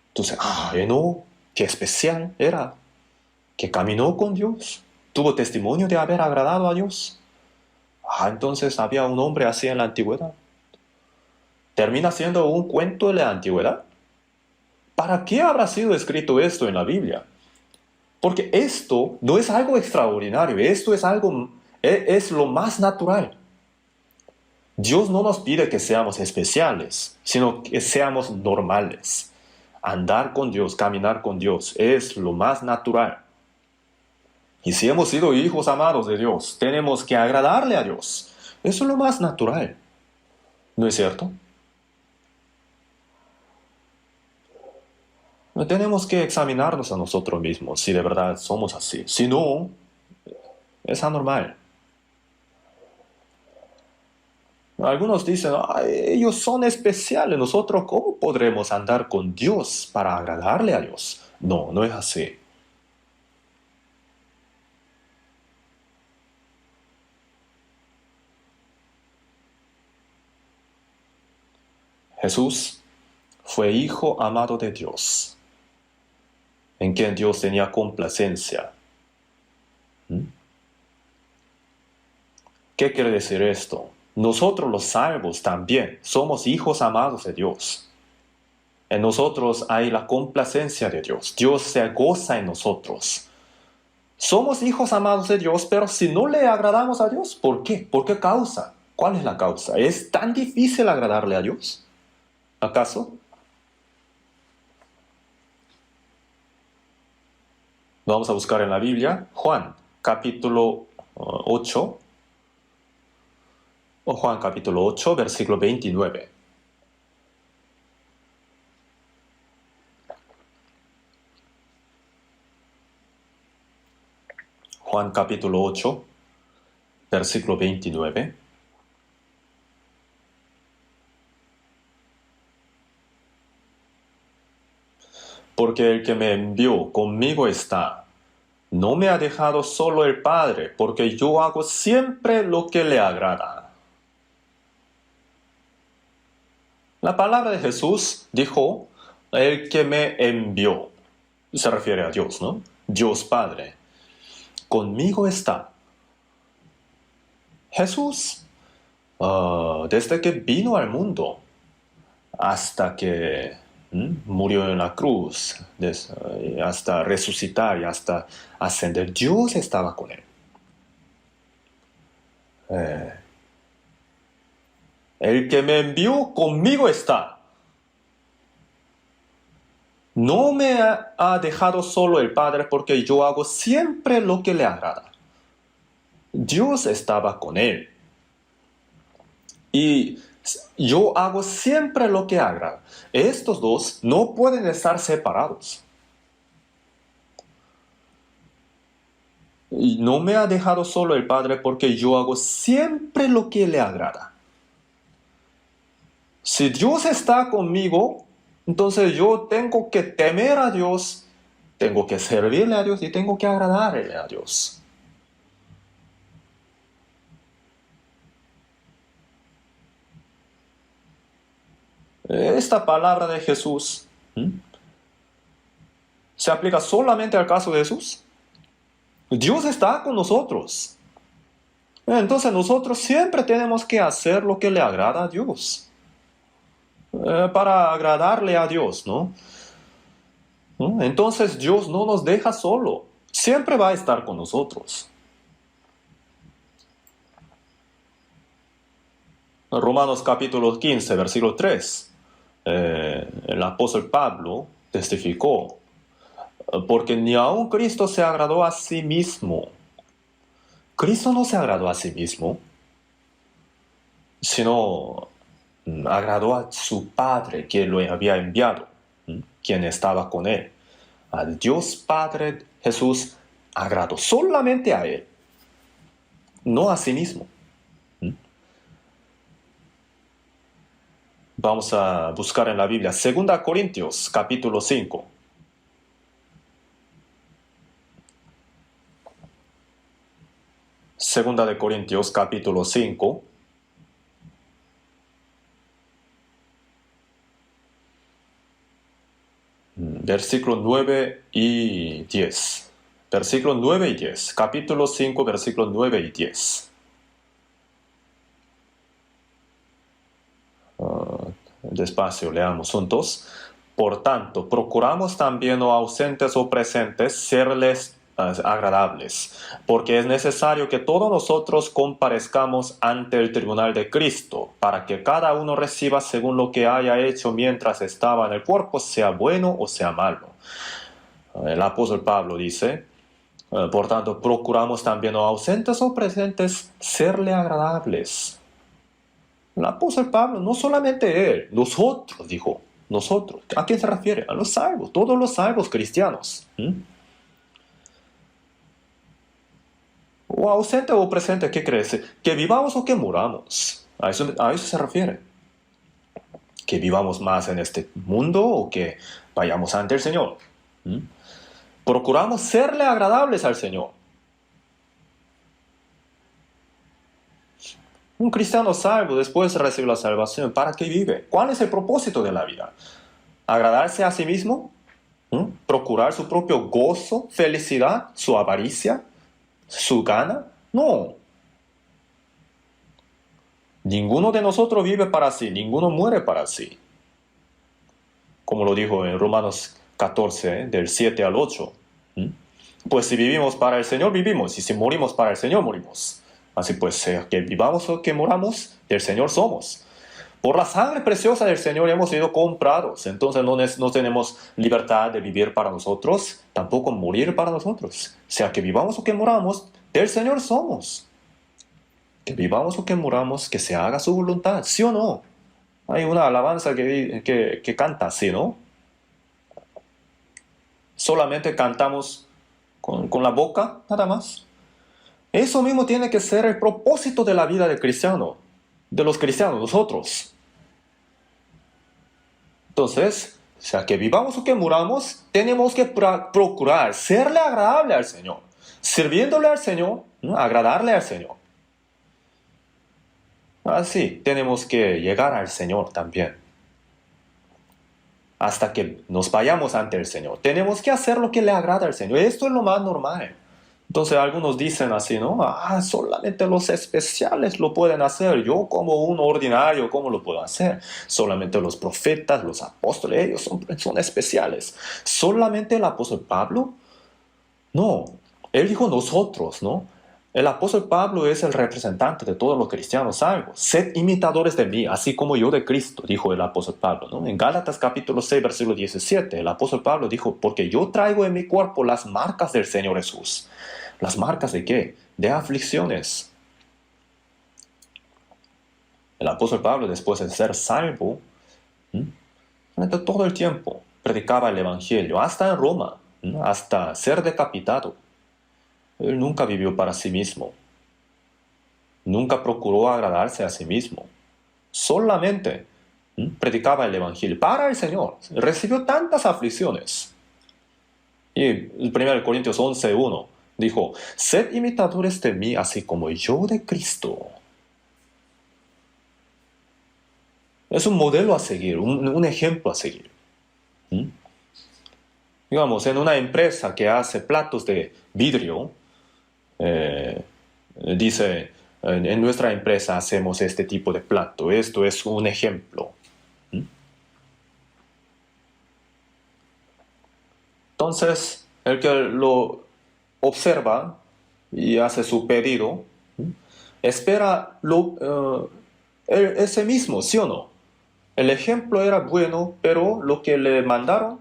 Entonces, Enoc, qué especial era, que caminó con Dios, tuvo testimonio de haber agradado a Dios. Entonces había un hombre así en la antigüedad. ¿Termina siendo un cuento de la antigüedad? ¿Para qué habrá sido escrito esto en la Biblia? Porque esto no es algo extraordinario, esto es lo más natural. Dios no nos pide que seamos especiales, sino que seamos normales. Andar con Dios, caminar con Dios, es lo más natural. Y si hemos sido hijos amados de Dios, tenemos que agradarle a Dios. Eso es lo más natural. ¿No es cierto? No tenemos que examinarnos a nosotros mismos si de verdad somos así. Si no, es anormal. Algunos dicen, ellos son especiales, nosotros ¿cómo podremos andar con Dios para agradarle a Dios? No, no es así. Jesús fue hijo amado de Dios, en quien Dios tenía complacencia. ¿Qué quiere decir esto? Nosotros los salvos también somos hijos amados de Dios. En nosotros hay la complacencia de Dios. Dios se goza en nosotros. Somos hijos amados de Dios, pero si no le agradamos a Dios, ¿por qué? ¿Por qué causa? ¿Cuál es la causa? ¿Es tan difícil agradarle a Dios? ¿Acaso? Vamos a buscar en la Biblia Juan capítulo 8, o Juan capítulo 8, versículo 29. Juan capítulo 8, versículo 29. Porque el que me envió conmigo está. No me ha dejado solo el Padre, porque yo hago siempre lo que le agrada. La palabra de Jesús dijo, el que me envió. Se refiere a Dios, ¿no? Dios Padre. Conmigo está. Jesús, desde que vino al mundo, hasta que murió en la cruz, hasta resucitar y hasta ascender, Dios estaba con él. El que me envió conmigo está. No me ha dejado solo el Padre porque yo hago siempre lo que le agrada. Dios estaba con él. Y yo hago siempre lo que agrada. Estos dos no pueden estar separados. Y no me ha dejado solo el Padre porque yo hago siempre lo que le agrada. Si Dios está conmigo, entonces yo tengo que temer a Dios, tengo que servirle a Dios y tengo que agradarle a Dios. Esta palabra de Jesús, ¿se aplica solamente al caso de Jesús? Dios está con nosotros. Entonces nosotros siempre tenemos que hacer lo que le agrada a Dios. Para agradarle a Dios, ¿no? Entonces Dios no nos deja solo. Siempre va a estar con nosotros. Romanos capítulo 15, versículo 3. El apóstol Pablo testificó, porque ni aun Cristo se agradó a sí mismo. Cristo no se agradó a sí mismo, sino agradó a su Padre que lo había enviado, quien estaba con él. A Dios Padre Jesús agradó solamente a él, no a sí mismo. Vamos a buscar en la Biblia 2 Corintios capítulo 5. Segunda de Corintios capítulo 5. Versículo 9 y 10. Versículo 9 y 10. Capítulo 5, versículo 9 y 10. Despacio, leamos juntos. Por tanto, procuramos también, o ausentes o presentes, serles agradables, porque es necesario que todos nosotros comparezcamos ante el tribunal de Cristo, para que cada uno reciba según lo que haya hecho mientras estaba en el cuerpo, sea bueno o sea malo. El apóstol Pablo dice, por tanto, procuramos también, o ausentes o presentes, serle agradables. El apóstol Pablo, no solamente él, nosotros, dijo, nosotros. ¿A quién se refiere? A los salvos, todos los salvos cristianos. O ausente o presente, ¿qué crees? Que vivamos o que muramos. A eso se refiere. Que vivamos más en este mundo o que vayamos ante el Señor. Procuramos serle agradables al Señor. Un cristiano salvo, después de recibir la salvación, ¿para qué vive? ¿Cuál es el propósito de la vida? ¿Agradarse a sí mismo? ¿Procurar su propio gozo, felicidad, su avaricia, su gana? No. Ninguno de nosotros vive para sí, ninguno muere para sí. Como lo dijo en Romanos 14, del 7 al 8. Pues si vivimos para el Señor, vivimos, y si morimos para el Señor, morimos. Así pues, sea que vivamos o que moramos, del Señor somos. Por la sangre preciosa del Señor hemos sido comprados. Entonces no tenemos libertad de vivir para nosotros, tampoco morir para nosotros. Sea que vivamos o que moramos, del Señor somos. Que vivamos o que moramos, que se haga su voluntad, ¿sí o no? Hay una alabanza que canta así, ¿no? Solamente cantamos con la boca, nada más. Eso mismo tiene que ser el propósito de la vida del cristiano, de los cristianos, nosotros. Entonces, sea que vivamos o que muramos, tenemos que procurar serle agradable al Señor, sirviéndole al Señor, ¿no? Agradarle al Señor. Así, tenemos que llegar al Señor también. Hasta que nos vayamos ante el Señor. Tenemos que hacer lo que le agrada al Señor. Esto es lo más normal. Entonces algunos dicen así, ¿no? Solamente los especiales lo pueden hacer. Yo como un ordinario, ¿cómo lo puedo hacer? Solamente los profetas, los apóstoles, ellos son especiales. ¿Solamente el apóstol Pablo? No, él dijo nosotros, ¿no? El apóstol Pablo es el representante de todos los cristianos salvos. Sed imitadores de mí, así como yo de Cristo, dijo el apóstol Pablo, ¿no? En Gálatas capítulo 6, versículo 17, el apóstol Pablo dijo, porque yo traigo en mi cuerpo las marcas del Señor Jesús. ¿Las marcas de qué? De aflicciones. El apóstol Pablo, después de ser salvo, durante todo el tiempo predicaba el Evangelio, hasta en Roma, hasta ser decapitado. Él nunca vivió para sí mismo. Nunca procuró agradarse a sí mismo. Solamente predicaba el Evangelio para el Señor. Recibió tantas aflicciones. Y 1 Corintios 11:1 dijo, sed imitadores de mí así como yo de Cristo. Es un modelo a seguir, un ejemplo a seguir. ¿Mm? Digamos, en una empresa que hace platos de vidrio, dice, en nuestra empresa hacemos este tipo de plato, esto es un ejemplo. ¿Mm? Entonces, el que lo observa y hace su pedido, espera ese mismo, ¿sí o no? El ejemplo era bueno, pero lo que le mandaron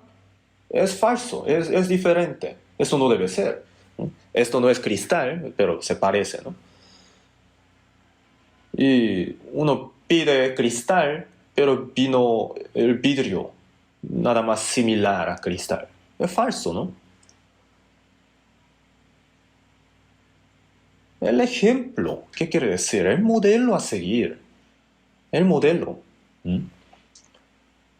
es falso, es diferente. Eso no debe ser. Esto no es cristal, pero se parece, ¿no? Y uno pide cristal, pero vino el vidrio, nada más similar a cristal. Es falso, ¿no? El ejemplo, ¿qué quiere decir? El modelo a seguir. El modelo. ¿Mm?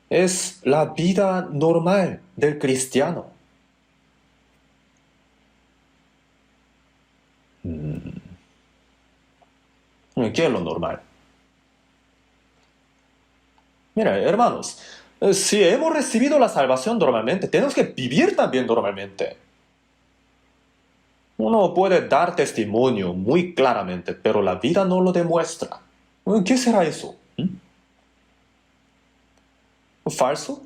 Es la vida normal del cristiano. ¿Qué es lo normal? Mira, hermanos, si hemos recibido la salvación normalmente, tenemos que vivir también normalmente. Uno puede dar testimonio muy claramente, pero la vida no lo demuestra. ¿Qué será eso? ¿Falso?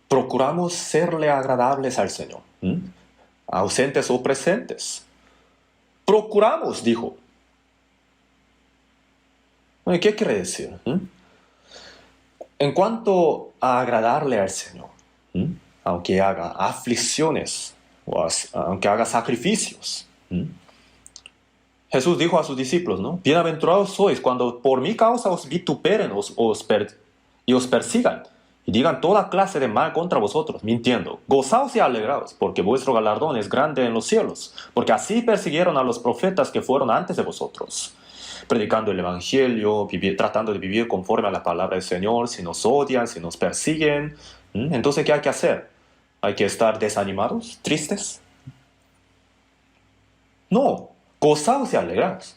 Procuramos serle agradables al Señor, ausentes o presentes. Procuramos, dijo. ¿Qué quiere decir? En cuanto a agradarle al Señor, aunque haga aflicciones o aunque haga sacrificios, Jesús dijo a sus discípulos, ¿no? Bienaventurados sois cuando por mi causa os vituperen y os persigan y digan toda clase de mal contra vosotros, mintiendo. Gozaos y alegraos, porque vuestro galardón es grande en los cielos, porque así persiguieron a los profetas que fueron antes de vosotros, predicando el Evangelio, tratando de vivir conforme a la palabra del Señor. Si nos odian, si nos persiguen, entonces ¿qué hay que hacer? ¿Hay que estar desanimados, tristes? No, gozaos y alegraos.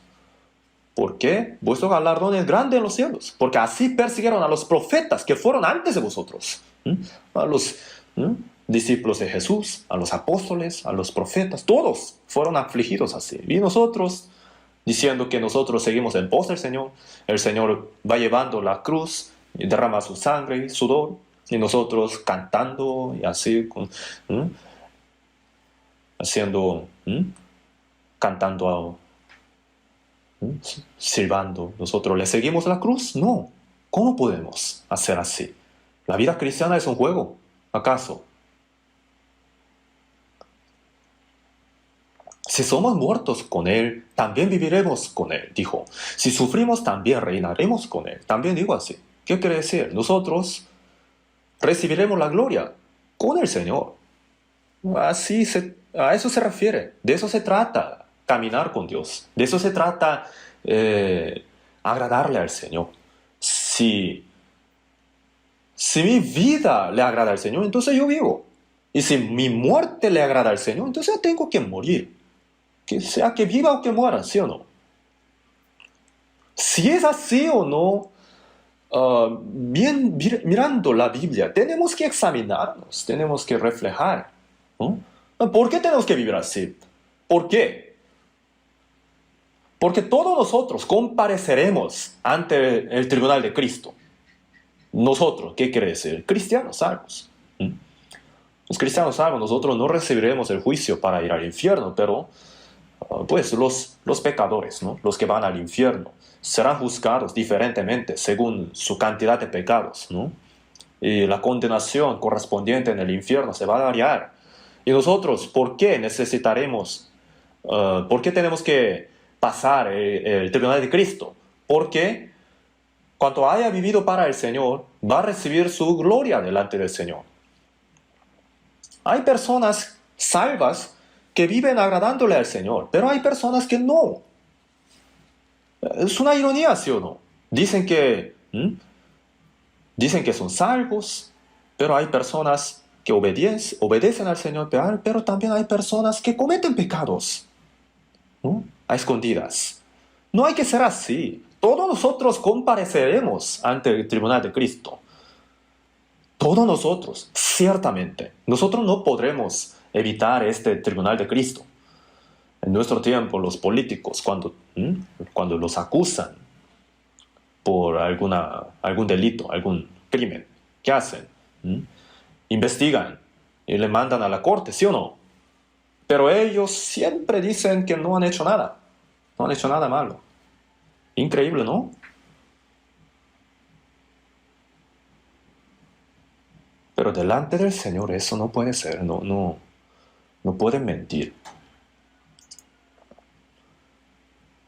¿Por qué? Vuestro galardón es grande en los cielos, porque así persiguieron a los profetas que fueron antes de vosotros, a los discípulos de Jesús, a los apóstoles, a los profetas, todos fueron afligidos así. Y nosotros, diciendo que nosotros seguimos en pos del Señor, el Señor va llevando la cruz y derrama su sangre y sudor, y nosotros cantando y así, haciendo, cantando silbando, ¿nosotros le seguimos la cruz? No. ¿Cómo podemos hacer así? La vida cristiana es un juego, ¿acaso? Si somos muertos con Él, también viviremos con Él, dijo. Si sufrimos, también reinaremos con Él. También digo así. ¿Qué quiere decir? Nosotros recibiremos la gloria con el Señor. A eso se refiere. De eso se trata, caminar con Dios. De eso se trata agradarle al Señor. Si, si mi vida le agrada al Señor, entonces yo vivo. Y si mi muerte le agrada al Señor, entonces yo tengo que morir. Que sea que viva o que muera, ¿sí o no? Si es así o no, mirando la Biblia, tenemos que examinarnos, tenemos que reflejar. ¿No? ¿Por qué tenemos que vivir así? ¿Por qué? Porque todos nosotros compareceremos ante el tribunal de Cristo. Nosotros, ¿qué quiere decir? Cristianos salvos. Los cristianos salvos, nosotros no recibiremos el juicio para ir al infierno, pero pues los pecadores, ¿no? Los que van al infierno, serán juzgados diferentemente según su cantidad de pecados, ¿no? Y la condenación correspondiente en el infierno se va a variar. Y nosotros, ¿por qué necesitaremos, por qué tenemos que pasar el tribunal de Cristo? Porque cuanto haya vivido para el Señor, va a recibir su gloria delante del Señor. Hay personas salvas que viven agradándole al Señor, pero hay personas que no. Es una ironía, ¿sí o no? Dicen que son salvos, pero hay personas que obedecen al Señor, pero también hay personas que cometen pecados, ¿no? A escondidas. No hay que ser así. Todos nosotros compareceremos ante el tribunal de Cristo. Todos nosotros, ciertamente. Nosotros no podremos evitar este tribunal de Cristo. En nuestro tiempo, los políticos, cuando los acusan por algún delito, algún crimen, ¿qué hacen? Investigan y le mandan a la corte, ¿sí o no? Pero ellos siempre dicen que no han hecho nada. No han hecho nada malo. Increíble, ¿no? Pero delante del Señor eso no puede ser, no pueden mentir.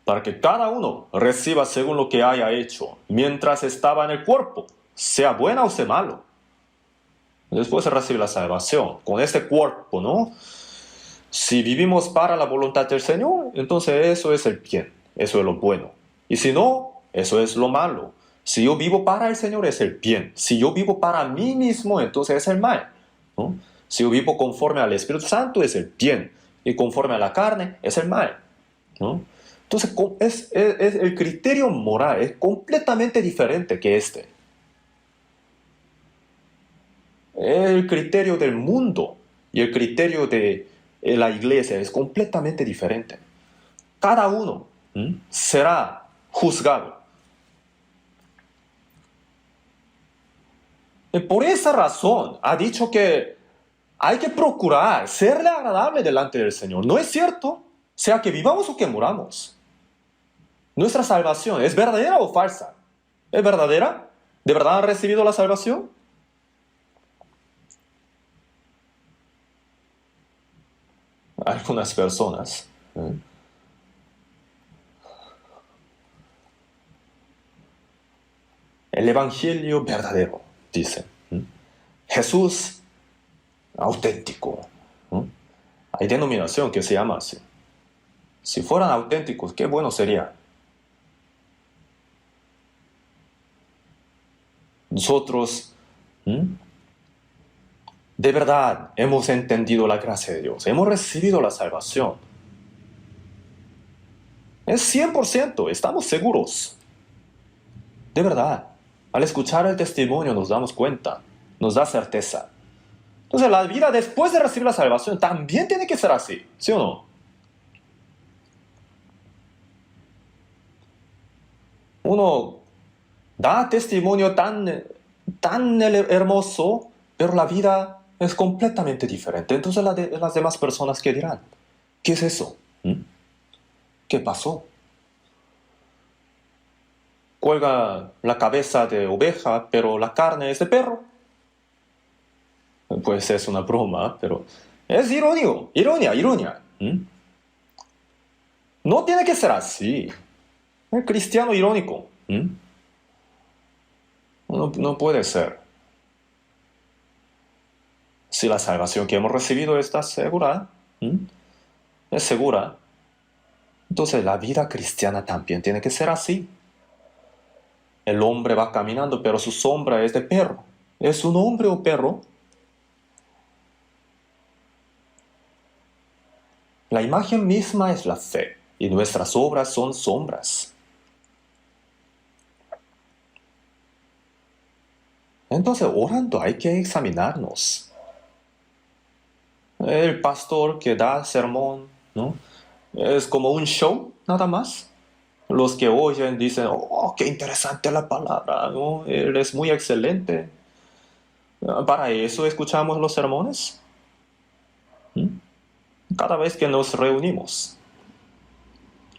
Para que cada uno reciba según lo que haya hecho, mientras estaba en el cuerpo, sea bueno o sea malo. Después se recibe la salvación, con este cuerpo, ¿no? Si vivimos para la voluntad del Señor, entonces eso es el bien, eso es lo bueno. Y si no, eso es lo malo. Si yo vivo para el Señor, es el bien. Si yo vivo para mí mismo, entonces es el mal, ¿no? Si yo vivo conforme al Espíritu Santo, es el bien. Y conforme a la carne, es el mal, ¿no? Entonces, el criterio moral es completamente diferente que este. El criterio del mundo y el criterio de la iglesia es completamente diferente. Cada uno será juzgado. Y por esa razón ha dicho que hay que procurar serle agradable delante del Señor. ¿No es cierto? Sea que vivamos o que muramos. ¿Nuestra salvación es verdadera o falsa? ¿Es verdadera? ¿De verdad han recibido la salvación? Algunas personas el evangelio verdadero, dicen. Jesús auténtico. Hay denominación que se llama así. Si fueran auténticos, qué bueno sería. Nosotros de verdad hemos entendido la gracia de Dios, hemos recibido la salvación. Es 100%, estamos seguros. De verdad, al escuchar el testimonio nos damos cuenta, nos da certeza. Entonces la vida después de recibir la salvación también tiene que ser así, ¿sí o no? Uno da testimonio tan hermoso, pero la vida es completamente diferente. Entonces las demás personas, ¿qué dirán? ¿Qué es eso? ¿Qué pasó? Cuelga la cabeza de oveja, pero la carne es de perro. Pues es una broma, pero es ironía. No tiene que ser así. El cristiano irónico. No puede ser. Si la salvación que hemos recibido está segura, es segura, entonces la vida cristiana también tiene que ser así. El hombre va caminando, pero su sombra es de perro. ¿Es un hombre o perro? La imagen misma es la fe, y nuestras obras son sombras. Entonces, orando hay que examinarnos. El pastor que da sermón, ¿no? Es como un show, nada más. Los que oyen dicen, oh, qué interesante la palabra, ¿no? Él es muy excelente. ¿Para eso escuchamos los sermones? Cada vez que nos reunimos.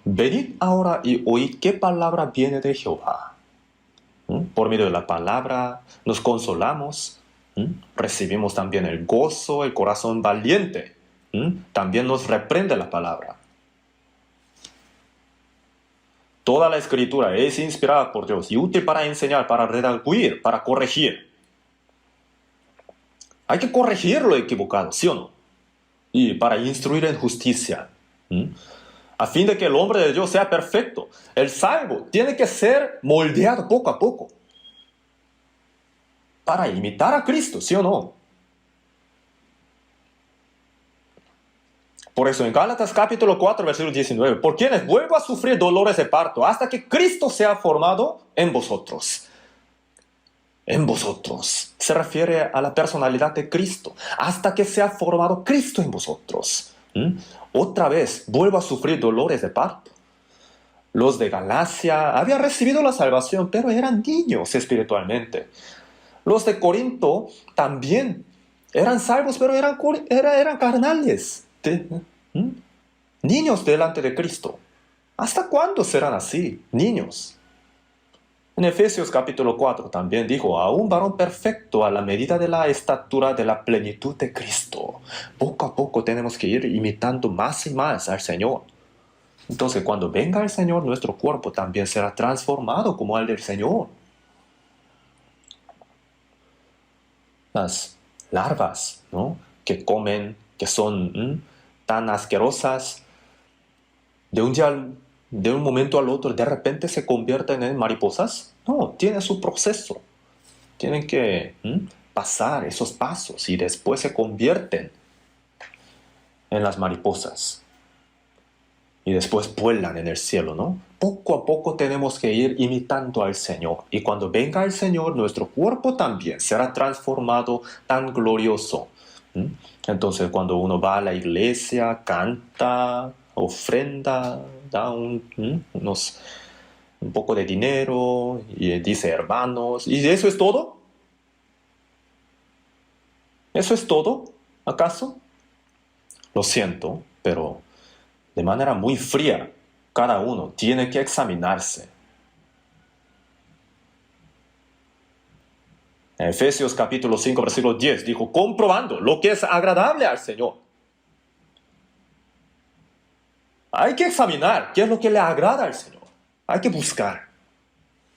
Venid ahora y oíd qué palabra viene de Jehová. Por medio de la palabra nos consolamos, recibimos también el gozo, el corazón valiente. También nos reprende la palabra. Toda la escritura es inspirada por Dios y útil para enseñar, para redarguir, para corregir. Hay que corregir lo equivocado, ¿sí o no? Y para instruir en justicia. A fin de que el hombre de Dios sea perfecto. El salvo tiene que ser moldeado poco a poco. Para imitar a Cristo, ¿sí o no? Por eso en Gálatas capítulo 4, versículo 19, por quienes vuelvo a sufrir dolores de parto hasta que Cristo sea formado en vosotros. En vosotros. Se refiere a la personalidad de Cristo. Hasta que sea formado Cristo en vosotros. Otra vez, vuelvo a sufrir dolores de parto. Los de Galacia habían recibido la salvación, pero eran niños espiritualmente. Los de Corinto también eran salvos, pero eran carnales. Niños delante de Cristo. ¿Hasta cuándo serán así? Niños. En Efesios capítulo 4 también dijo, a un varón perfecto a la medida de la estatura de la plenitud de Cristo. Poco a poco tenemos que ir imitando más y más al Señor. Entonces, cuando venga el Señor, nuestro cuerpo también será transformado como el del Señor. Las larvas, ¿no?, que comen, que son tan asquerosas, de un momento al otro, de repente se convierten en mariposas. No, tiene su proceso. Tienen que pasar esos pasos y después se convierten en las mariposas. Y después vuelan en el cielo, ¿no? Poco a poco tenemos que ir imitando al Señor. Y cuando venga el Señor, nuestro cuerpo también será transformado tan glorioso. Entonces, cuando uno va a la iglesia, canta, ofrenda, da un poco de dinero y dice hermanos. ¿Y eso es todo? ¿Eso es todo? ¿Acaso? Lo siento, pero de manera muy fría, cada uno tiene que examinarse. En Efesios capítulo 5, versículo 10, dijo, comprobando lo que es agradable al Señor. Hay que examinar qué es lo que le agrada al Señor. Hay que buscar.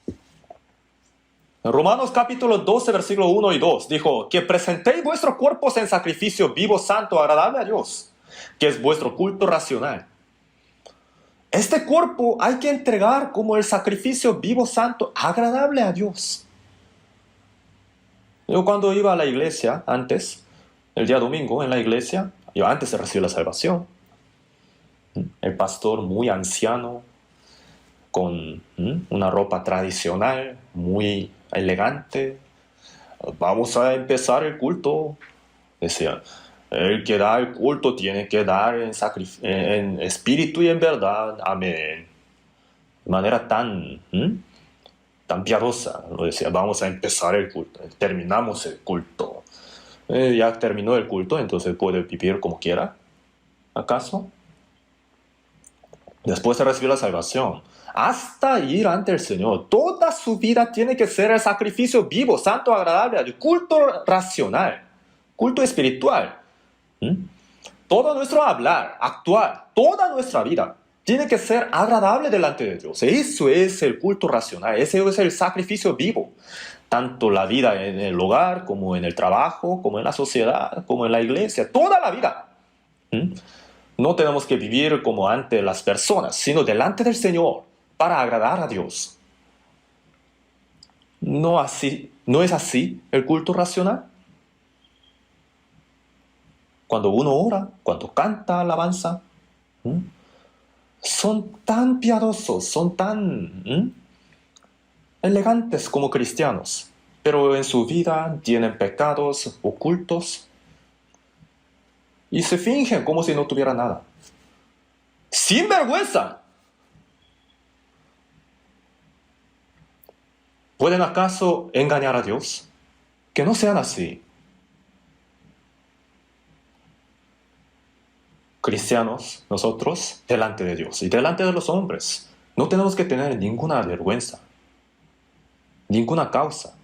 En Romanos capítulo 12, versículo 1 y 2, dijo, que presentéis vuestros cuerpos en sacrificio vivo, santo, agradable a Dios, que es vuestro culto racional. Este cuerpo hay que entregar como el sacrificio vivo, santo, agradable a Dios. Yo cuando iba a la iglesia antes, el día domingo en la iglesia, yo antes de recibir la salvación, el pastor muy anciano, con una ropa tradicional, muy elegante, vamos a empezar el culto, decía. El que da el culto tiene que dar en espíritu y en verdad. Amén. De manera tan piadosa, lo decía, vamos a empezar el culto, terminamos el culto. Ya terminó el culto, entonces puede vivir como quiera, ¿acaso? Después de recibir la salvación, hasta ir ante el Señor, toda su vida tiene que ser el sacrificio vivo, santo, agradable, el culto racional, culto espiritual. Todo nuestro hablar, actuar, toda nuestra vida tiene que ser agradable delante de Dios. Eso es el culto racional, ese es el sacrificio vivo. Tanto la vida en el hogar, como en el trabajo, como en la sociedad, como en la iglesia, toda la vida. No tenemos que vivir como ante las personas, sino delante del Señor, para agradar a Dios. ¿No es así el culto racional? Cuando uno ora, cuando canta alabanza, son tan piadosos, son tan elegantes como cristianos, pero en su vida tienen pecados ocultos y se fingen como si no tuviera nada. ¡Sin vergüenza! ¿Pueden acaso engañar a Dios? Que no sean así. Cristianos, nosotros, delante de Dios y delante de los hombres, no tenemos que tener ninguna vergüenza, ninguna causa.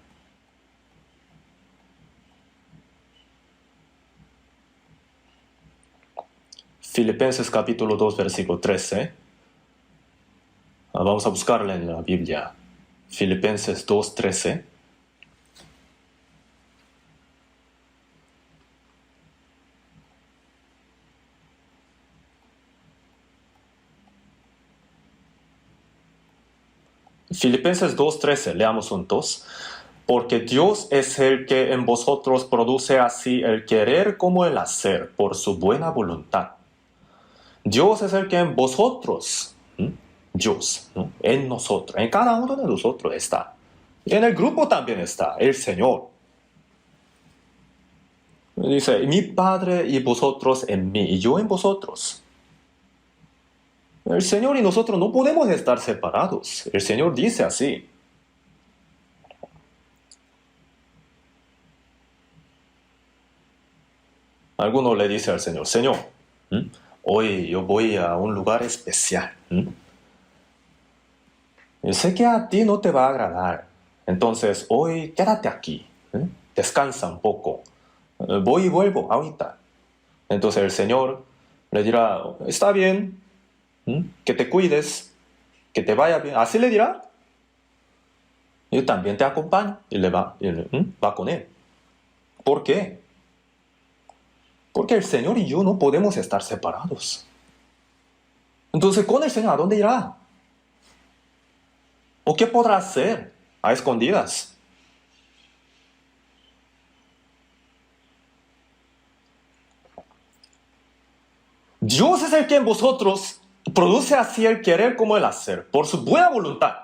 Filipenses capítulo 2, versículo 13. Vamos a buscarla en la Biblia. Filipenses 2:13. Filipenses 2:13, leamos juntos. Porque Dios es el que en vosotros produce así el querer como el hacer por su buena voluntad. Dios es el que en vosotros, Dios, ¿no? En nosotros, en cada uno de nosotros está. En el grupo también está el Señor. Dice, mi Padre y vosotros en mí, y yo en vosotros. El Señor y nosotros no podemos estar separados. El Señor dice así. Alguno le dice al Señor, Señor, hoy yo voy a un lugar especial. Yo sé que a ti no te va a agradar. Entonces, hoy quédate aquí. Descansa un poco. Voy y vuelvo ahorita. Entonces el Señor le dirá, está bien, que te cuides, que te vaya bien. Así le dirá. Yo también te acompaño. Y va con él. ¿Por qué? Porque el Señor y yo no podemos estar separados. Entonces, con el Señor, ¿a dónde irá? ¿O qué podrá hacer a escondidas? Dios es el que en vosotros produce así el querer como el hacer, por su buena voluntad.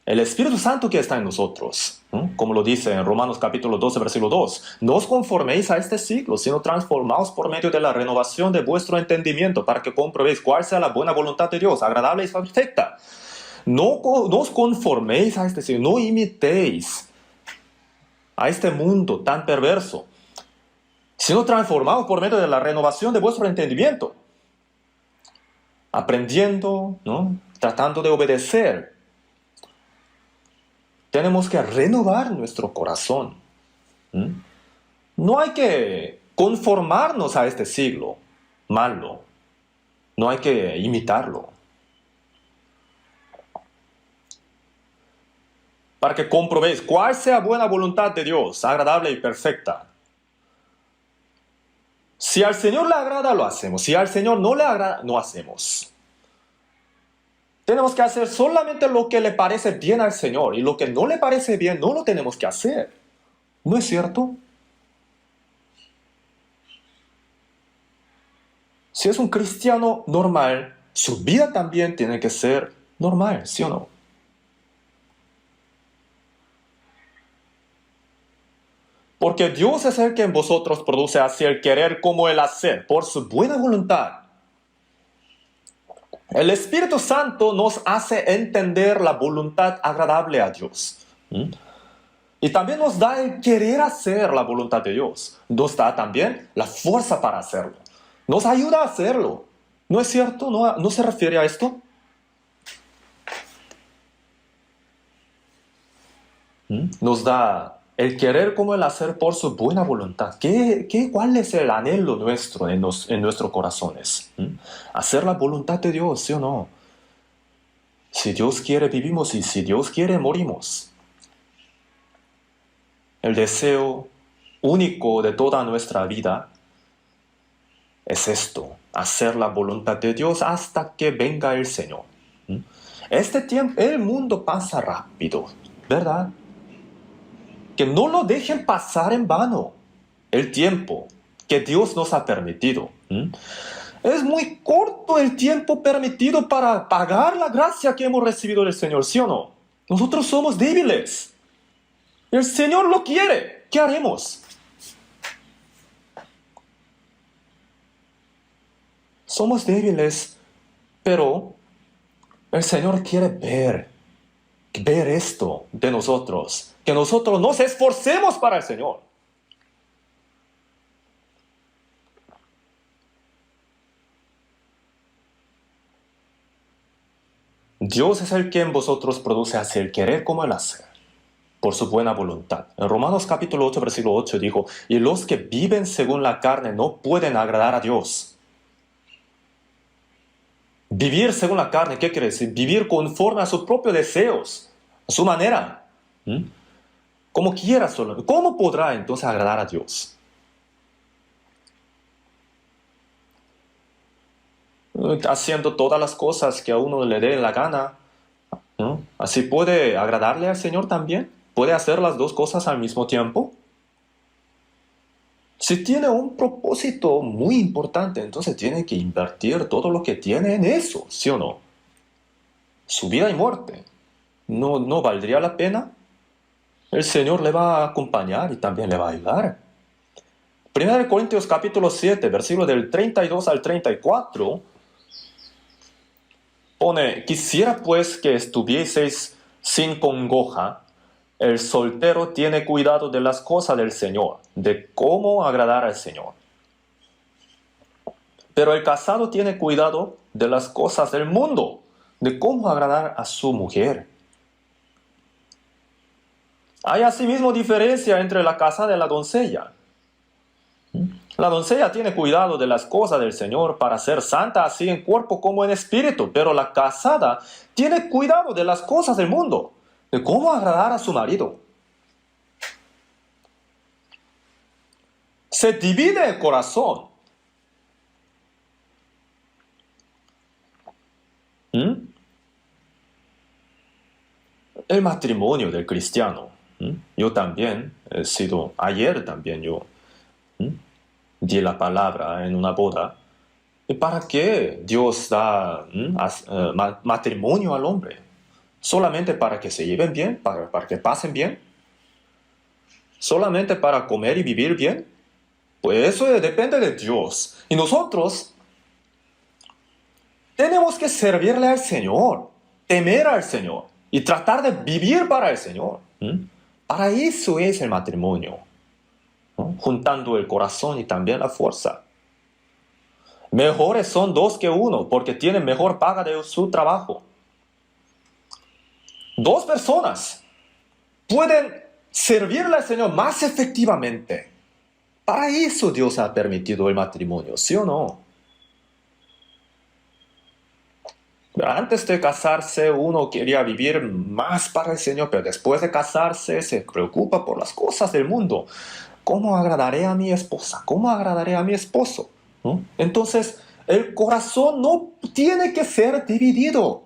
El Espíritu Santo que está en nosotros, como lo dice en Romanos capítulo 12, versículo 2, no os conforméis a este siglo, sino transformaos por medio de la renovación de vuestro entendimiento, para que comprobéis cuál sea la buena voluntad de Dios, agradable y perfecta. No os conforméis a este siglo, no imitéis a este mundo tan perverso, sino transformaos por medio de la renovación de vuestro entendimiento, aprendiendo, ¿no? Tratando de obedecer. Tenemos que renovar nuestro corazón. No hay que conformarnos a este siglo malo. No hay que imitarlo. Para que comprobéis cuál sea buena voluntad de Dios, agradable y perfecta. Si al Señor le agrada, lo hacemos. Si al Señor no le agrada, no hacemos. Tenemos que hacer solamente lo que le parece bien al Señor. Y lo que no le parece bien, no lo tenemos que hacer. ¿No es cierto? Si es un cristiano normal, su vida también tiene que ser normal, ¿sí o no? Porque Dios es el que en vosotros produce así el querer como el hacer, por su buena voluntad. El Espíritu Santo nos hace entender la voluntad agradable a Dios. Y también nos da el querer hacer la voluntad de Dios. Nos da también la fuerza para hacerlo. Nos ayuda a hacerlo. ¿No es cierto? ¿No se refiere a esto? Nos da el querer como el hacer por su buena voluntad. ¿Cuál es el anhelo nuestro en nuestros corazones? Hacer la voluntad de Dios, ¿sí o no? Si Dios quiere, vivimos, y si Dios quiere, morimos. El deseo único de toda nuestra vida es esto, hacer la voluntad de Dios hasta que venga el Señor. Este tiempo, el mundo pasa rápido, ¿verdad? Que no lo dejen pasar en vano el tiempo que Dios nos ha permitido. Es muy corto el tiempo permitido para pagar la gracia que hemos recibido del Señor, ¿sí o no? Nosotros somos débiles. El Señor lo quiere. ¿Qué haremos? Somos débiles, pero el Señor quiere ver esto de nosotros, que nosotros nos esforcemos para el Señor. Dios es el que en vosotros produce así el querer como el hacer, por su buena voluntad. En Romanos capítulo 8, versículo 8 dijo, y los que viven según la carne no pueden agradar a Dios. Vivir según la carne, ¿qué quiere decir? Vivir conforme a sus propios deseos, a su manera. Como quiera solo. ¿Cómo podrá entonces agradar a Dios? Haciendo todas las cosas que a uno le dé la gana, ¿no? ¿Así puede agradarle al Señor también? ¿Puede hacer las dos cosas al mismo tiempo? Si tiene un propósito muy importante, entonces tiene que invertir todo lo que tiene en eso, ¿sí o no? Su vida y muerte. ¿No valdría la pena? El Señor le va a acompañar y también le va a ayudar. 1 Corintios capítulo 7, versículo del 32 al 34, pone: quisiera pues que estuvieseis sin congoja. El soltero tiene cuidado de las cosas del Señor, de cómo agradar al Señor. Pero el casado tiene cuidado de las cosas del mundo, de cómo agradar a su mujer. Hay asimismo diferencia entre la casada y la doncella. La doncella tiene cuidado de las cosas del Señor para ser santa así en cuerpo como en espíritu, pero la casada tiene cuidado de las cosas del mundo, de cómo agradar a su marido. Se divide el corazón. El matrimonio del cristiano. Yo también he sido, ayer también yo di la palabra en una boda. ¿Y para qué Dios da matrimonio al hombre? ¿Solamente para que se lleven bien? ¿Para que pasen bien? ¿Solamente para comer y vivir bien? Pues eso depende de Dios. Y nosotros tenemos que servirle al Señor, temer al Señor y tratar de vivir para el Señor. Para eso es el matrimonio, ¿no? Juntando el corazón y también la fuerza. Mejores son dos que uno, porque tienen mejor paga de su trabajo. Dos personas pueden servirle al Señor más efectivamente. Para eso Dios ha permitido el matrimonio, ¿sí o no? Antes de casarse uno quería vivir más para el Señor, pero después de casarse se preocupa por las cosas del mundo. ¿Cómo agradaré a mi esposa? ¿Cómo agradaré a mi esposo? ¿No? Entonces, el corazón no tiene que ser dividido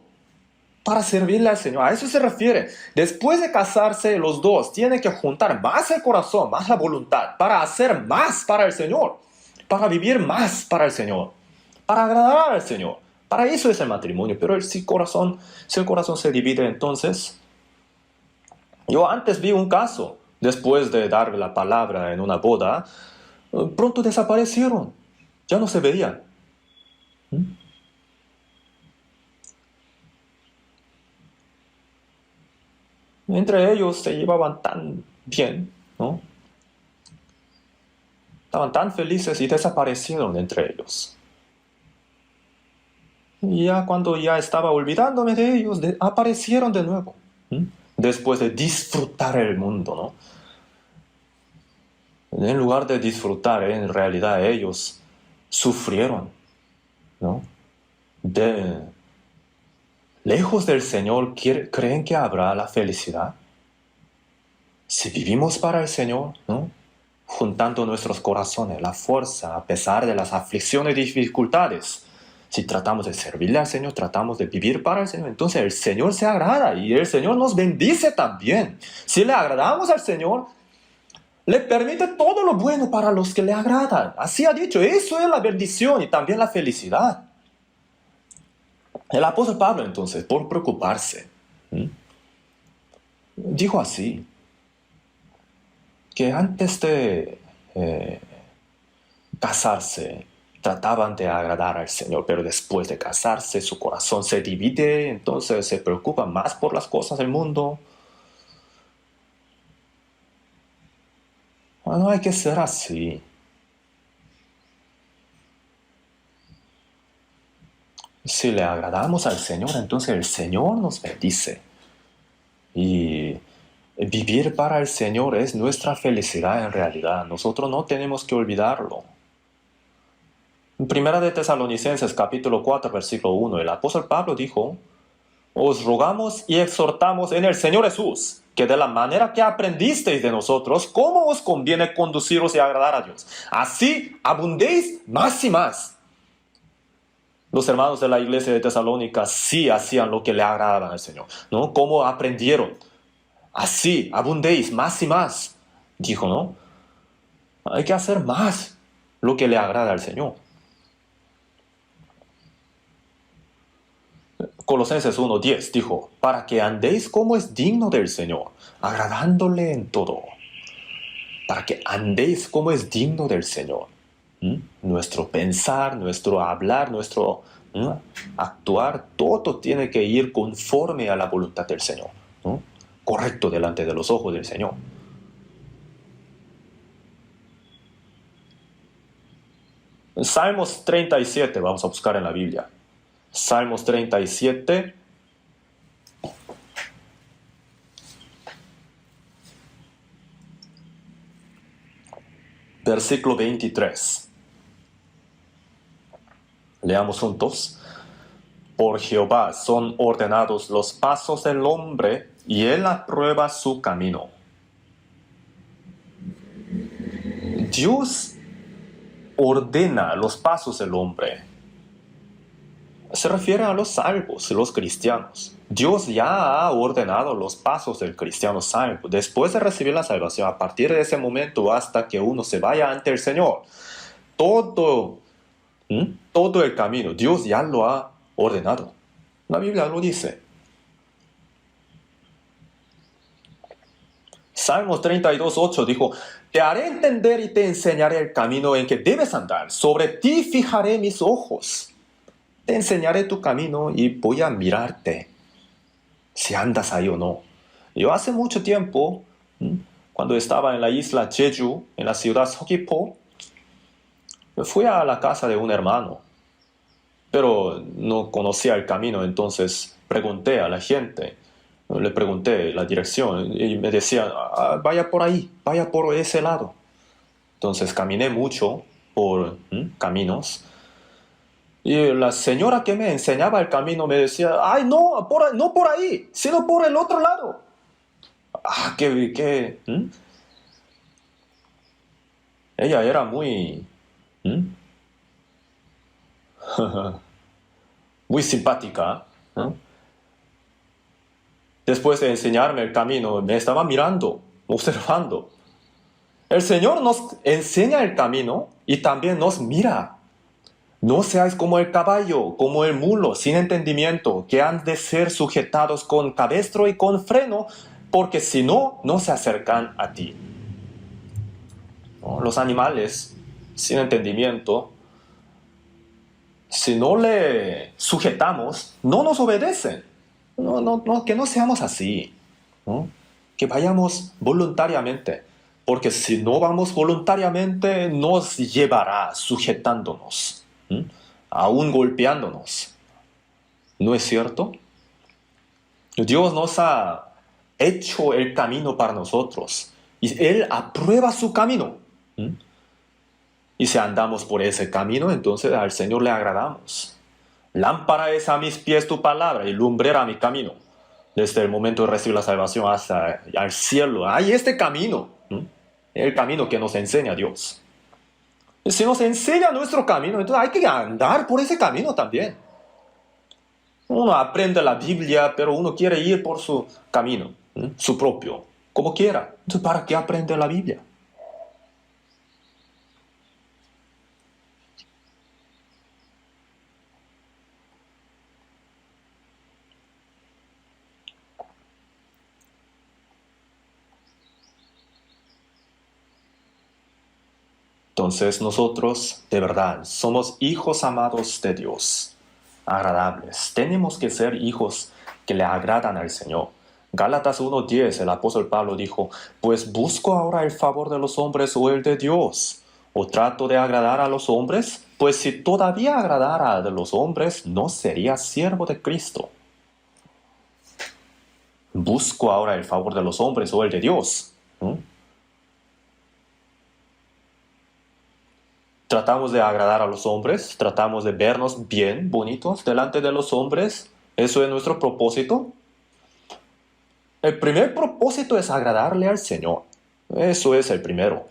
para servirle al Señor. A eso se refiere. Después de casarse, los dos tienen que juntar más el corazón, más la voluntad, para hacer más para el Señor, para vivir más para el Señor, para agradar al Señor. Para eso es el matrimonio. Pero si el corazón se divide, entonces... Yo antes vi un caso, después de dar la palabra en una boda, pronto desaparecieron. Ya no se veían. Entre ellos se llevaban tan bien, ¿no? Estaban tan felices y desaparecieron entre ellos. Y ya cuando ya estaba olvidándome de ellos, aparecieron de nuevo. Después de disfrutar el mundo, ¿no? En lugar de disfrutar, en realidad ellos sufrieron, ¿no? Lejos del Señor, ¿creen que habrá la felicidad? Si vivimos para el Señor, ¿no? Juntando nuestros corazones, la fuerza, a pesar de las aflicciones y dificultades, si tratamos de servirle al Señor, tratamos de vivir para el Señor, entonces el Señor se agrada y el Señor nos bendice también. Si le agradamos al Señor, le permite todo lo bueno para los que le agradan. Así ha dicho, eso es la bendición y también la felicidad. El apóstol Pablo, entonces, por preocuparse, dijo así, que antes de casarse, trataban de agradar al Señor, pero después de casarse su corazón se divide, entonces se preocupa más por las cosas del mundo. No hay que ser así. Si le agradamos al Señor, entonces el Señor nos bendice. Y vivir para el Señor es nuestra felicidad en realidad. Nosotros no tenemos que olvidarlo. En Primera de Tesalonicenses, capítulo 4, versículo 1, el apóstol Pablo dijo: os rogamos y exhortamos en el Señor Jesús, que de la manera que aprendisteis de nosotros, cómo os conviene conduciros y agradar a Dios, así abundéis más y más. Los hermanos de la iglesia de Tesalónica sí hacían lo que le agradaba al Señor, ¿no? ¿Cómo aprendieron? Así abundéis más y más, dijo, ¿no? Hay que hacer más lo que le agrada al Señor. Colosenses 1:10 dijo: para que andéis como es digno del Señor, agradándole en todo. Para que andéis como es digno del Señor. Nuestro pensar, nuestro hablar, nuestro actuar, todo tiene que ir conforme a la voluntad del Señor, ¿no? Correcto delante de los ojos del Señor. Salmos 37, vamos a buscar en la Biblia. Salmos 37. Versículo 23. Leamos juntos. Por Jehová son ordenados los pasos del hombre, y él aprueba su camino. Dios ordena los pasos del hombre. Se refiere a los salvos, los cristianos. Dios ya ha ordenado los pasos del cristiano salvo. Después de recibir la salvación, a partir de ese momento hasta que uno se vaya ante el Señor, todo el camino, Dios ya lo ha ordenado. La Biblia lo dice. Salmos 32:8 dijo: te haré entender y te enseñaré el camino en que debes andar. Sobre ti fijaré mis ojos. Te enseñaré tu camino y voy a mirarte si andas ahí o no. Yo hace mucho tiempo, cuando estaba en la isla Jeju, en la ciudad Seogwipo, fui a la casa de un hermano, pero no conocía el camino, entonces pregunté a la gente, le pregunté la dirección y me decían: vaya por ahí, vaya por ese lado. Entonces caminé mucho por caminos. Y la señora que me enseñaba el camino me decía: ay, no, no por ahí, sino por el otro lado. Ella era muy, muy simpática, ¿no? Después de enseñarme el camino, me estaba mirando, observando. El Señor nos enseña el camino y también nos mira. No seáis como el caballo, como el mulo, sin entendimiento, que han de ser sujetados con cabestro y con freno, porque si no, no se acercan a ti. ¿No? Los animales, sin entendimiento, si no le sujetamos, no nos obedecen. No, que no seamos así, ¿no? Que vayamos voluntariamente, porque si no vamos voluntariamente, nos llevará sujetándonos, aún golpeándonos. ¿No es cierto? Dios nos ha hecho el camino para nosotros y Él aprueba su camino. Y si andamos por ese camino, entonces al Señor le agradamos. Lámpara es a mis pies tu palabra y lumbrera mi camino. Desde el momento de recibir la salvación hasta el cielo, hay este camino, el camino que nos enseña Dios. Y si nos enseña nuestro camino, entonces hay que andar por ese camino también. Uno aprende la Biblia, pero uno quiere ir por su camino, su propio, como quiera. Entonces, ¿para qué aprende la Biblia? Entonces nosotros, de verdad, somos hijos amados de Dios, agradables. Tenemos que ser hijos que le agradan al Señor. Gálatas 1:10, el apóstol Pablo dijo: pues busco ahora el favor de los hombres o el de Dios. ¿O trato de agradar a los hombres? Pues si todavía agradara a los hombres, no sería siervo de Cristo. Busco ahora el favor de los hombres o el de Dios. Tratamos de agradar a los hombres, tratamos de vernos bien, bonitos, delante de los hombres. ¿Eso es nuestro propósito? El primer propósito es agradarle al Señor. Eso es el primero.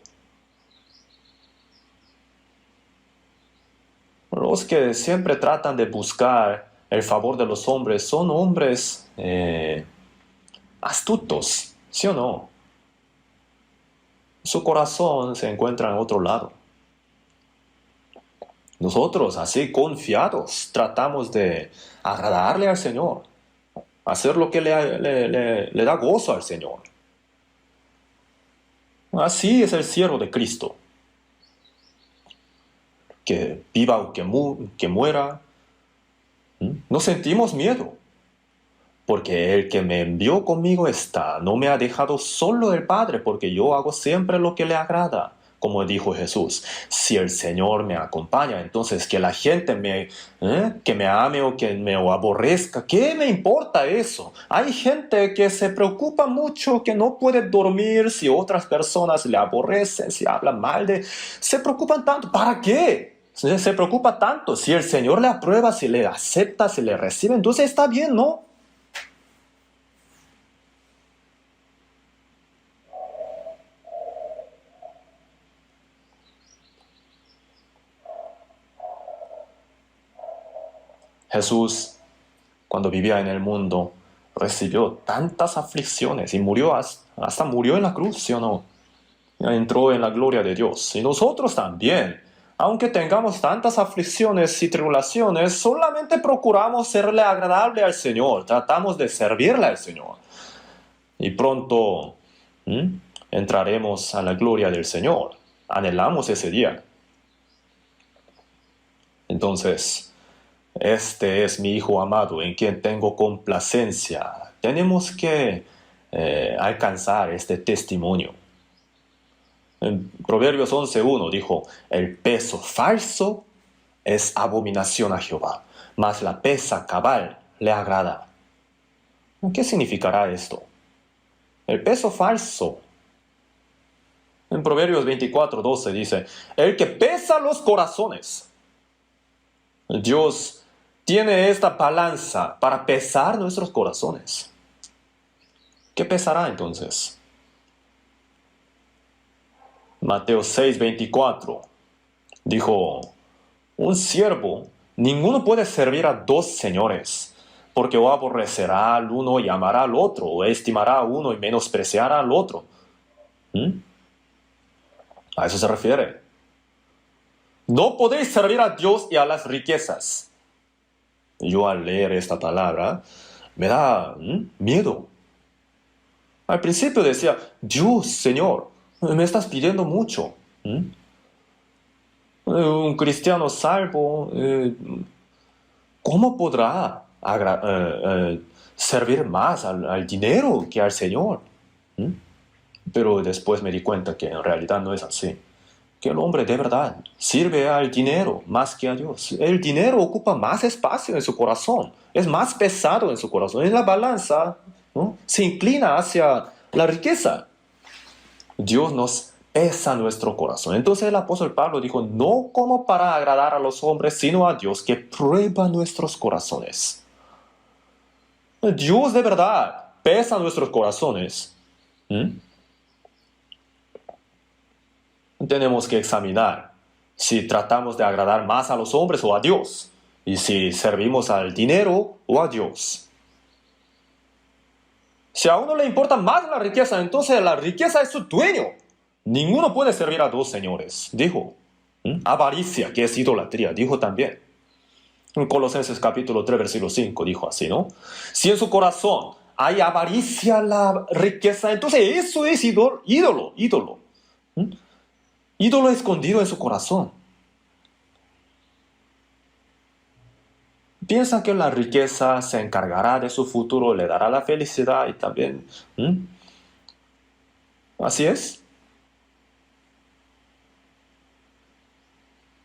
Los que siempre tratan de buscar el favor de los hombres son hombres astutos, ¿sí o no? Su corazón se encuentra en otro lado. Nosotros, así confiados, tratamos de agradarle al Señor, hacer lo que le da gozo al Señor. Así es el siervo de Cristo. Que viva o que muera, no sentimos miedo, porque el que me envió conmigo está, no me ha dejado solo el Padre, porque yo hago siempre lo que le agrada, como dijo Jesús. Si el Señor me acompaña, entonces que la gente que me ame o que me aborrezca, ¿qué me importa eso? Hay gente que se preocupa mucho, que no puede dormir si otras personas le aborrecen, si hablan mal se preocupan tanto. ¿Para qué? Se preocupa tanto. Si el Señor le aprueba, si le acepta, si le recibe, entonces está bien, ¿no? Jesús, cuando vivía en el mundo, recibió tantas aflicciones y murió hasta murió en la cruz, ¿sí o no? Entró en la gloria de Dios. Y nosotros también, aunque tengamos tantas aflicciones y tribulaciones, solamente procuramos serle agradable al Señor, tratamos de servirle al Señor. Y pronto entraremos a la gloria del Señor. Anhelamos ese día. Entonces, este es mi Hijo amado en quien tengo complacencia. Tenemos que alcanzar este testimonio. En Proverbios 11:1 dijo, el peso falso es abominación a Jehová, mas la pesa cabal le agrada. ¿Qué significará esto? El peso falso. En Proverbios 24:12 dice, el que pesa los corazones. Dios tiene esta balanza para pesar nuestros corazones. ¿Qué pesará entonces? Mateo 6:24 dijo, un siervo, ninguno puede servir a dos señores, porque o aborrecerá al uno y amará al otro, o estimará a uno y menospreciará al otro. A eso se refiere. No podéis servir a Dios y a las riquezas. Yo al leer esta palabra me da miedo. Al principio decía, Dios, Señor, me estás pidiendo mucho. Un cristiano salvo, ¿cómo podrá servir más al dinero que al Señor? Pero después me di cuenta que en realidad no es así. Que el hombre de verdad sirve al dinero más que a Dios. El dinero ocupa más espacio en su corazón, es más pesado en su corazón. En la balanza, ¿no?, se inclina hacia la riqueza. Dios nos pesa nuestro corazón. Entonces el apóstol Pablo dijo, no como para agradar a los hombres, sino a Dios que prueba nuestros corazones. Dios de verdad pesa nuestros corazones. Tenemos que examinar si tratamos de agradar más a los hombres o a Dios, y si servimos al dinero o a Dios. Si a uno le importa más la riqueza, entonces la riqueza es su dueño. Ninguno puede servir a dos señores, dijo. Avaricia, que es idolatría, dijo también. En Colosenses capítulo 3, versículo 5, dijo así, ¿no? Si en su corazón hay avaricia, la riqueza, entonces eso es ídolo. Ídolo escondido en su corazón. Piensa que la riqueza se encargará de su futuro, le dará la felicidad y también... Así es.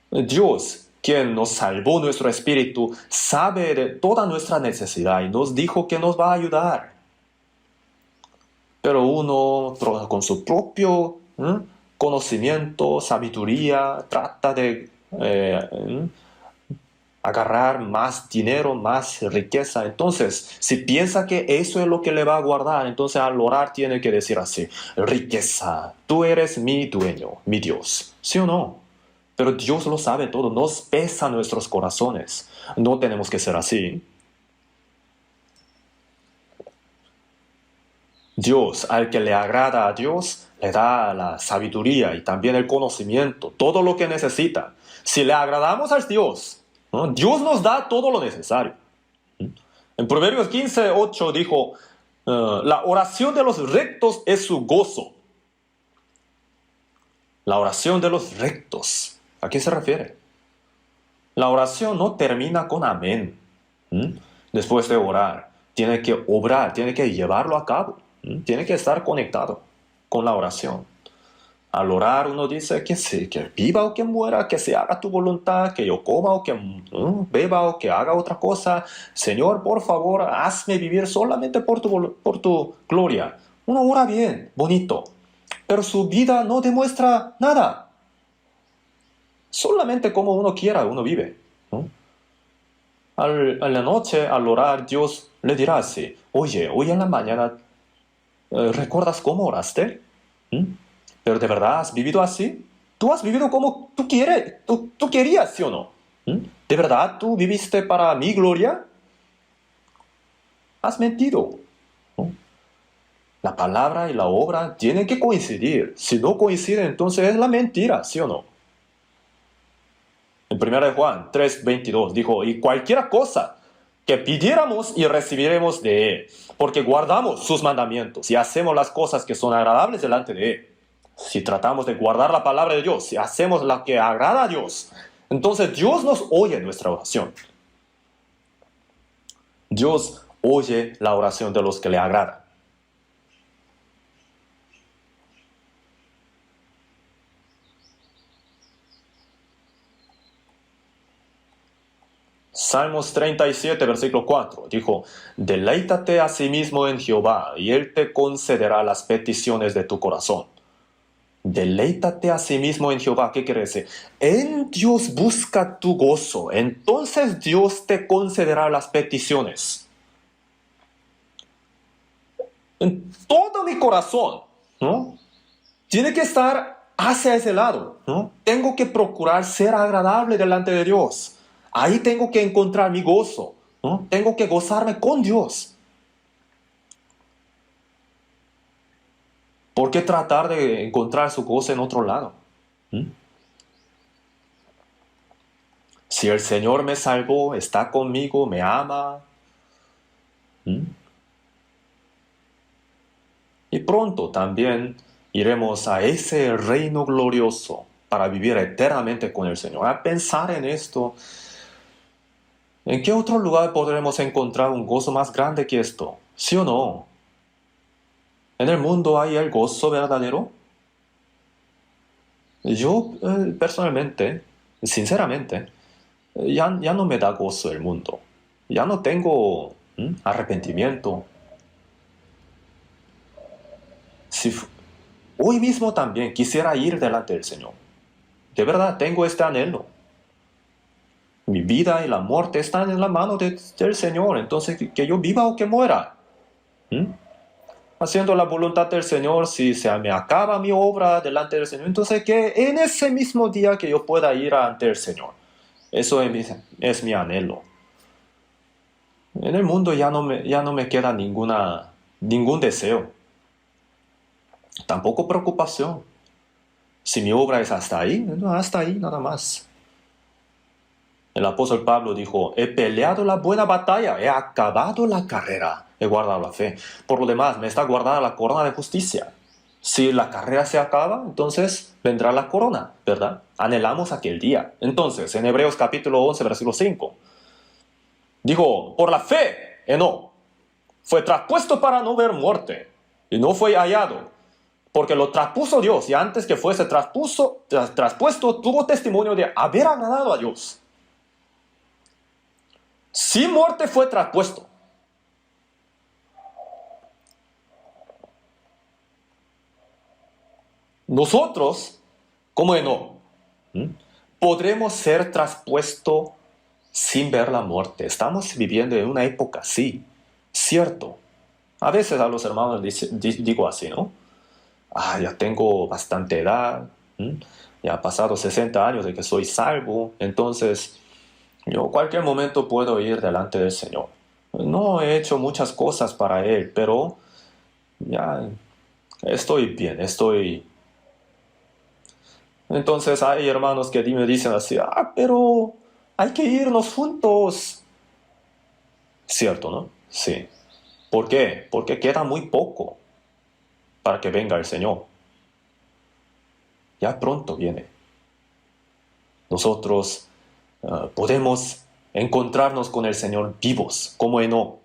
Dios, quien nos salvó nuestro espíritu, sabe de toda nuestra necesidad y nos dijo que nos va a ayudar. Pero uno, con su propio conocimiento, sabiduría, trata de agarrar más dinero, más riqueza. Entonces, si piensa que eso es lo que le va a guardar, entonces al orar tiene que decir así: riqueza, tú eres mi dueño, mi Dios. ¿Sí o no? Pero Dios lo sabe todo, nos pesa nuestros corazones. No tenemos que ser así. Dios, al que le agrada a Dios, le da la sabiduría y también el conocimiento, todo lo que necesita. Si le agradamos a Dios, ¿no? Dios nos da todo lo necesario. En Proverbios 15:8 dijo, la oración de los rectos es su gozo. La oración de los rectos. ¿A qué se refiere? La oración no termina con amén. Después de orar, tiene que obrar, tiene que llevarlo a cabo. Tiene que estar conectado con la oración. Al orar uno dice que sí, que viva o que muera, que se haga tu voluntad, que yo coma o que beba o que haga otra cosa. Señor, por favor, hazme vivir solamente por tu gloria. Uno ora bien, bonito, pero su vida no demuestra nada. Solamente como uno quiera, uno vive. ¿No? A la noche, al orar, Dios le dirá así: oye, hoy en la mañana, ¿recuerdas cómo oraste? ¿Pero de verdad has vivido así? ¿Tú has vivido como tú quieres, tú querías, sí o no? ¿De verdad tú viviste para mi gloria? Has mentido. ¿No? La palabra y la obra tienen que coincidir. Si no coinciden, entonces es la mentira, ¿sí o no? En 1 de Juan 3:22 dijo: y cualquier cosa que pidiéramos y recibiremos de Él, porque guardamos sus mandamientos y hacemos las cosas que son agradables delante de Él. Si tratamos de guardar la palabra de Dios, si hacemos lo que agrada a Dios, entonces Dios nos oye nuestra oración. Dios oye la oración de los que le agradan. Salmos 37, versículo 4, dijo: deleítate a sí mismo en Jehová, y Él te concederá las peticiones de tu corazón. Deleítate a sí mismo en Jehová. ¿Qué quiere decir? En Dios busca tu gozo, entonces Dios te concederá las peticiones. En todo mi corazón, ¿no? Tiene que estar hacia ese lado, ¿no? Tengo que procurar ser agradable delante de Dios. Ahí tengo que encontrar mi gozo, ¿no? Tengo que gozarme con Dios. ¿Por qué tratar de encontrar su gozo en otro lado? Si el Señor me salvó, está conmigo, me ama, y pronto también iremos a ese reino glorioso para vivir eternamente con el Señor. A pensar en esto, ¿en qué otro lugar podremos encontrar un gozo más grande que esto? ¿Sí o no? ¿En el mundo hay el gozo verdadero? Yo personalmente, sinceramente, ya no me da gozo el mundo. Ya no tengo arrepentimiento. Si hoy mismo también quisiera ir delante del Señor. De verdad, tengo este anhelo. Mi vida y la muerte están en la mano del Señor. Entonces, que yo viva o que muera. Haciendo la voluntad del Señor, si se me acaba mi obra delante del Señor, entonces que en ese mismo día que yo pueda ir ante el Señor. Eso es mi anhelo. En el mundo ya no me queda ningún deseo. Tampoco preocupación. Si mi obra es hasta ahí, no, hasta ahí nada más. El apóstol Pablo dijo: he peleado la buena batalla, he acabado la carrera, he guardado la fe. Por lo demás, me está guardada la corona de justicia. Si la carrera se acaba, entonces vendrá la corona, ¿verdad? Anhelamos aquel día. Entonces, en Hebreos capítulo 11, versículo 5, dijo: por la fe, Enoc fue traspuesto para no ver muerte, y no fue hallado, porque lo traspuso Dios, y antes que fuese traspuesto, tuvo testimonio de haber agradado a Dios. Sin muerte fue traspuesto. nosotros, como Enoc, podremos ser traspuestos sin ver la muerte. Estamos viviendo en una época así, cierto. A veces a los hermanos digo así, ¿no? Ya tengo bastante edad, ya ha pasado 60 años de que soy salvo, entonces yo cualquier momento puedo ir delante del Señor. No he hecho muchas cosas para Él, pero ya estoy bien, estoy... Entonces hay hermanos que me dicen así, pero hay que irnos juntos. Cierto, ¿no? Sí. ¿Por qué? Porque queda muy poco para que venga el Señor. Ya pronto viene. Nosotros podemos encontrarnos con el Señor vivos, como Enoc.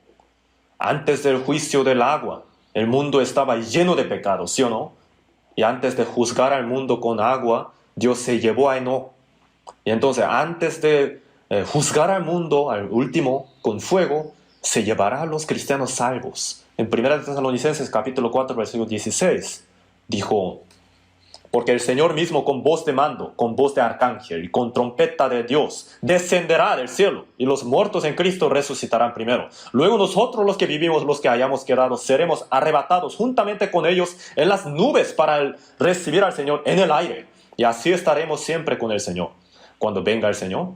Antes del juicio del agua, el mundo estaba lleno de pecados, ¿sí o no? Y antes de juzgar al mundo con agua, Dios se llevó a Enoc. Y entonces, antes de juzgar al mundo, al último, con fuego, se llevará a los cristianos salvos. En 1 Tesalonicenses capítulo 4, versículo 16, dijo: porque el Señor mismo con voz de mando, con voz de arcángel y con trompeta de Dios descenderá del cielo, y los muertos en Cristo resucitarán primero. Luego nosotros los que vivimos, los que hayamos quedado, seremos arrebatados juntamente con ellos en las nubes para recibir al Señor en el aire. Y así estaremos siempre con el Señor. Cuando venga el Señor,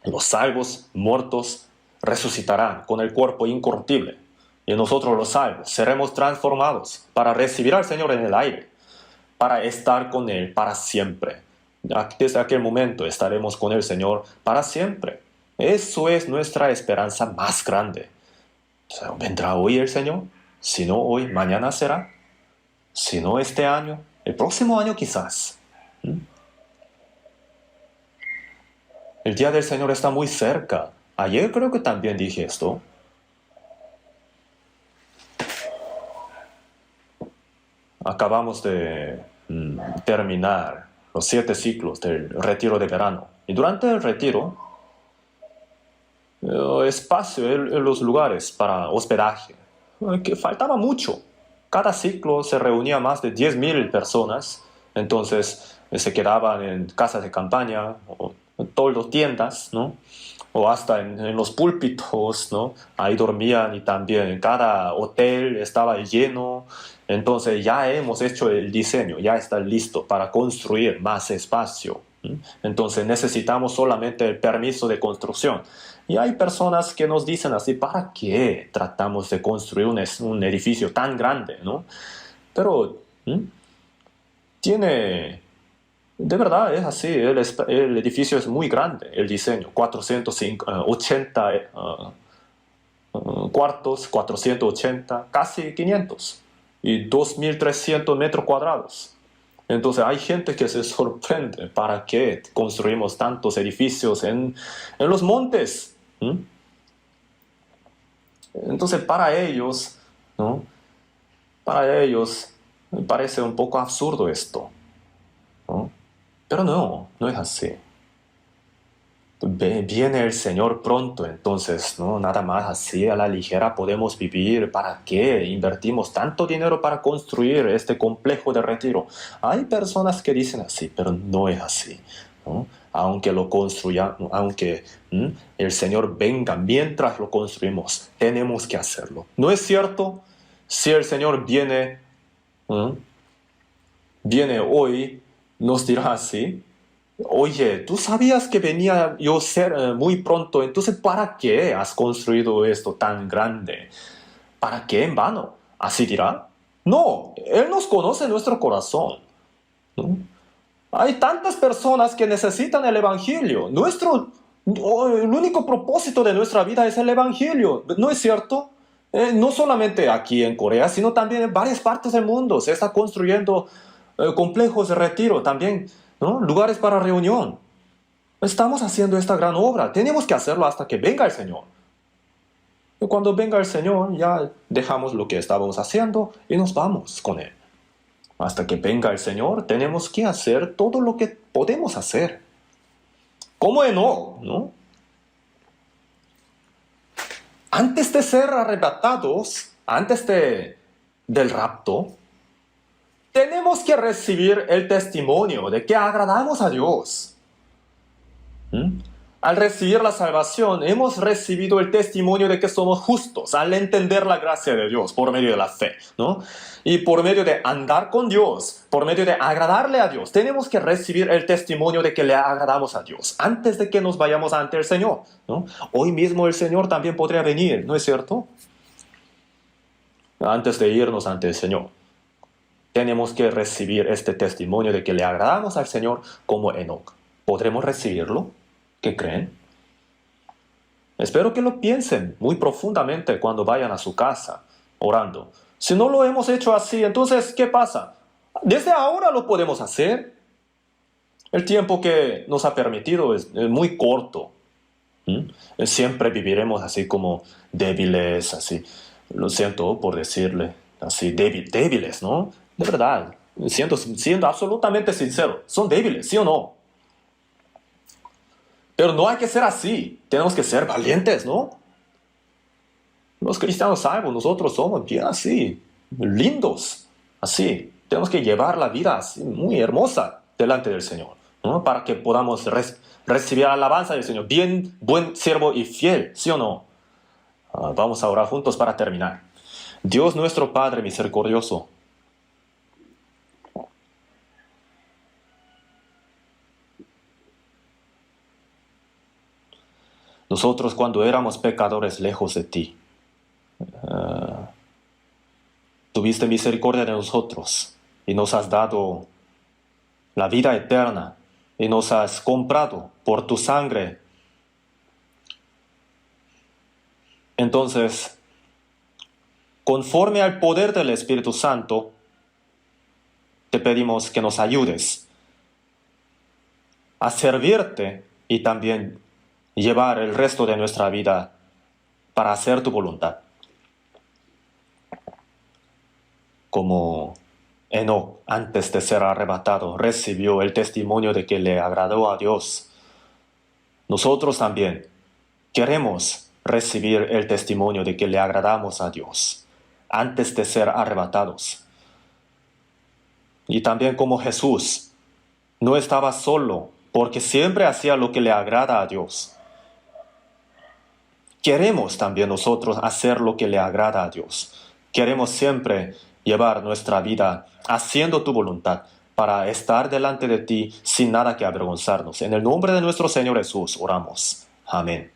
los salvos muertos resucitarán con el cuerpo incorruptible. Y nosotros los salvos seremos transformados para recibir al Señor en el aire, para estar con Él para siempre. Desde aquel momento estaremos con el Señor para siempre. Eso es nuestra esperanza más grande. ¿Vendrá hoy el Señor? Si no hoy, mañana será. Si no este año, el próximo año quizás. El día del Señor está muy cerca. Ayer creo que también dije esto. Acabamos de terminar los 7 ciclos del retiro de verano. Y durante el retiro, espacio en los lugares para hospedaje, que faltaba mucho. Cada ciclo se reunía más de 10.000 personas, entonces se quedaban en casas de campaña o en todas las tiendas, ¿no? O hasta en los púlpitos, ¿no? Ahí dormían, y también en cada hotel estaba lleno. Entonces ya hemos hecho el diseño, ya está listo para construir más espacio. Entonces necesitamos solamente el permiso de construcción. Y hay personas que nos dicen así: ¿para qué tratamos de construir un edificio tan grande, ¿no? Pero tiene... De verdad es así, el edificio es muy grande, el diseño, 480 cuartos, 480, casi 500, y 2.300 metros cuadrados. Entonces hay gente que se sorprende: ¿para qué construimos tantos edificios en los montes? Entonces para ellos, ¿no? Para ellos me parece un poco absurdo esto, ¿no? Pero no es así. Viene el Señor pronto, entonces, ¿no? Nada más así a la ligera podemos vivir. ¿Para qué invertimos tanto dinero para construir este complejo de retiro? Hay personas que dicen así, pero no es así, ¿no? Aunque lo construyan, aunque el Señor venga mientras lo construimos, tenemos que hacerlo. ¿No es cierto? Si el Señor viene hoy, nos dirá así: oye, tú sabías que venía yo a ser muy pronto, entonces ¿para qué has construido esto tan grande? ¿Para qué en vano? ¿Así dirá? No, Él nos conoce nuestro corazón, ¿no? Hay tantas personas que necesitan el Evangelio. El único propósito de nuestra vida es el Evangelio, ¿no es cierto? No solamente aquí en Corea, sino también en varias partes del mundo. Se está construyendo complejos de retiro, también, ¿no? Lugares para reunión. Estamos haciendo esta gran obra. Tenemos que hacerlo hasta que venga el Señor. Y cuando venga el Señor, ya dejamos lo que estábamos haciendo y nos vamos con Él. Hasta que venga el Señor, tenemos que hacer todo lo que podemos hacer. Como Enoc, ¿no? Antes de ser arrebatados, del rapto, tenemos que recibir el testimonio de que agradamos a Dios. Al recibir la salvación, hemos recibido el testimonio de que somos justos, al entender la gracia de Dios por medio de la fe, ¿no? Y por medio de andar con Dios, por medio de agradarle a Dios, tenemos que recibir el testimonio de que le agradamos a Dios antes de que nos vayamos ante el Señor, ¿no? Hoy mismo el Señor también podría venir, ¿no es cierto? Antes de irnos ante el Señor, tenemos que recibir este testimonio de que le agradamos al Señor como Enoc. ¿Podremos recibirlo? ¿Qué creen? Espero que lo piensen muy profundamente cuando vayan a su casa orando. Si no lo hemos hecho así, entonces, ¿qué pasa? Desde ahora lo podemos hacer. El tiempo que nos ha permitido es muy corto. Siempre viviremos así como débiles, así. Lo siento por decirle, así débiles, ¿no? De verdad, siendo absolutamente sincero, son débiles, ¿sí o no? Pero no hay que ser así. Tenemos que ser valientes, ¿no? Los cristianos salvos, nosotros somos bien así, lindos, así. Tenemos que llevar la vida así, muy hermosa delante del Señor, ¿no? Para que podamos recibir la alabanza del Señor. Bien, buen siervo y fiel, ¿sí o no? Vamos a orar juntos para terminar. Dios nuestro Padre misericordioso, nosotros cuando éramos pecadores lejos de ti, tuviste misericordia de nosotros y nos has dado la vida eterna y nos has comprado por tu sangre. Entonces, conforme al poder del Espíritu Santo, te pedimos que nos ayudes a servirte y también llevar el resto de nuestra vida para hacer tu voluntad. Como Enoc, antes de ser arrebatado, recibió el testimonio de que le agradó a Dios, nosotros también queremos recibir el testimonio de que le agradamos a Dios antes de ser arrebatados. Y también como Jesús no estaba solo porque siempre hacía lo que le agrada a Dios. Queremos también nosotros hacer lo que le agrada a Dios. Queremos siempre llevar nuestra vida haciendo tu voluntad para estar delante de ti sin nada que avergonzarnos. En el nombre de nuestro Señor Jesús oramos. Amén.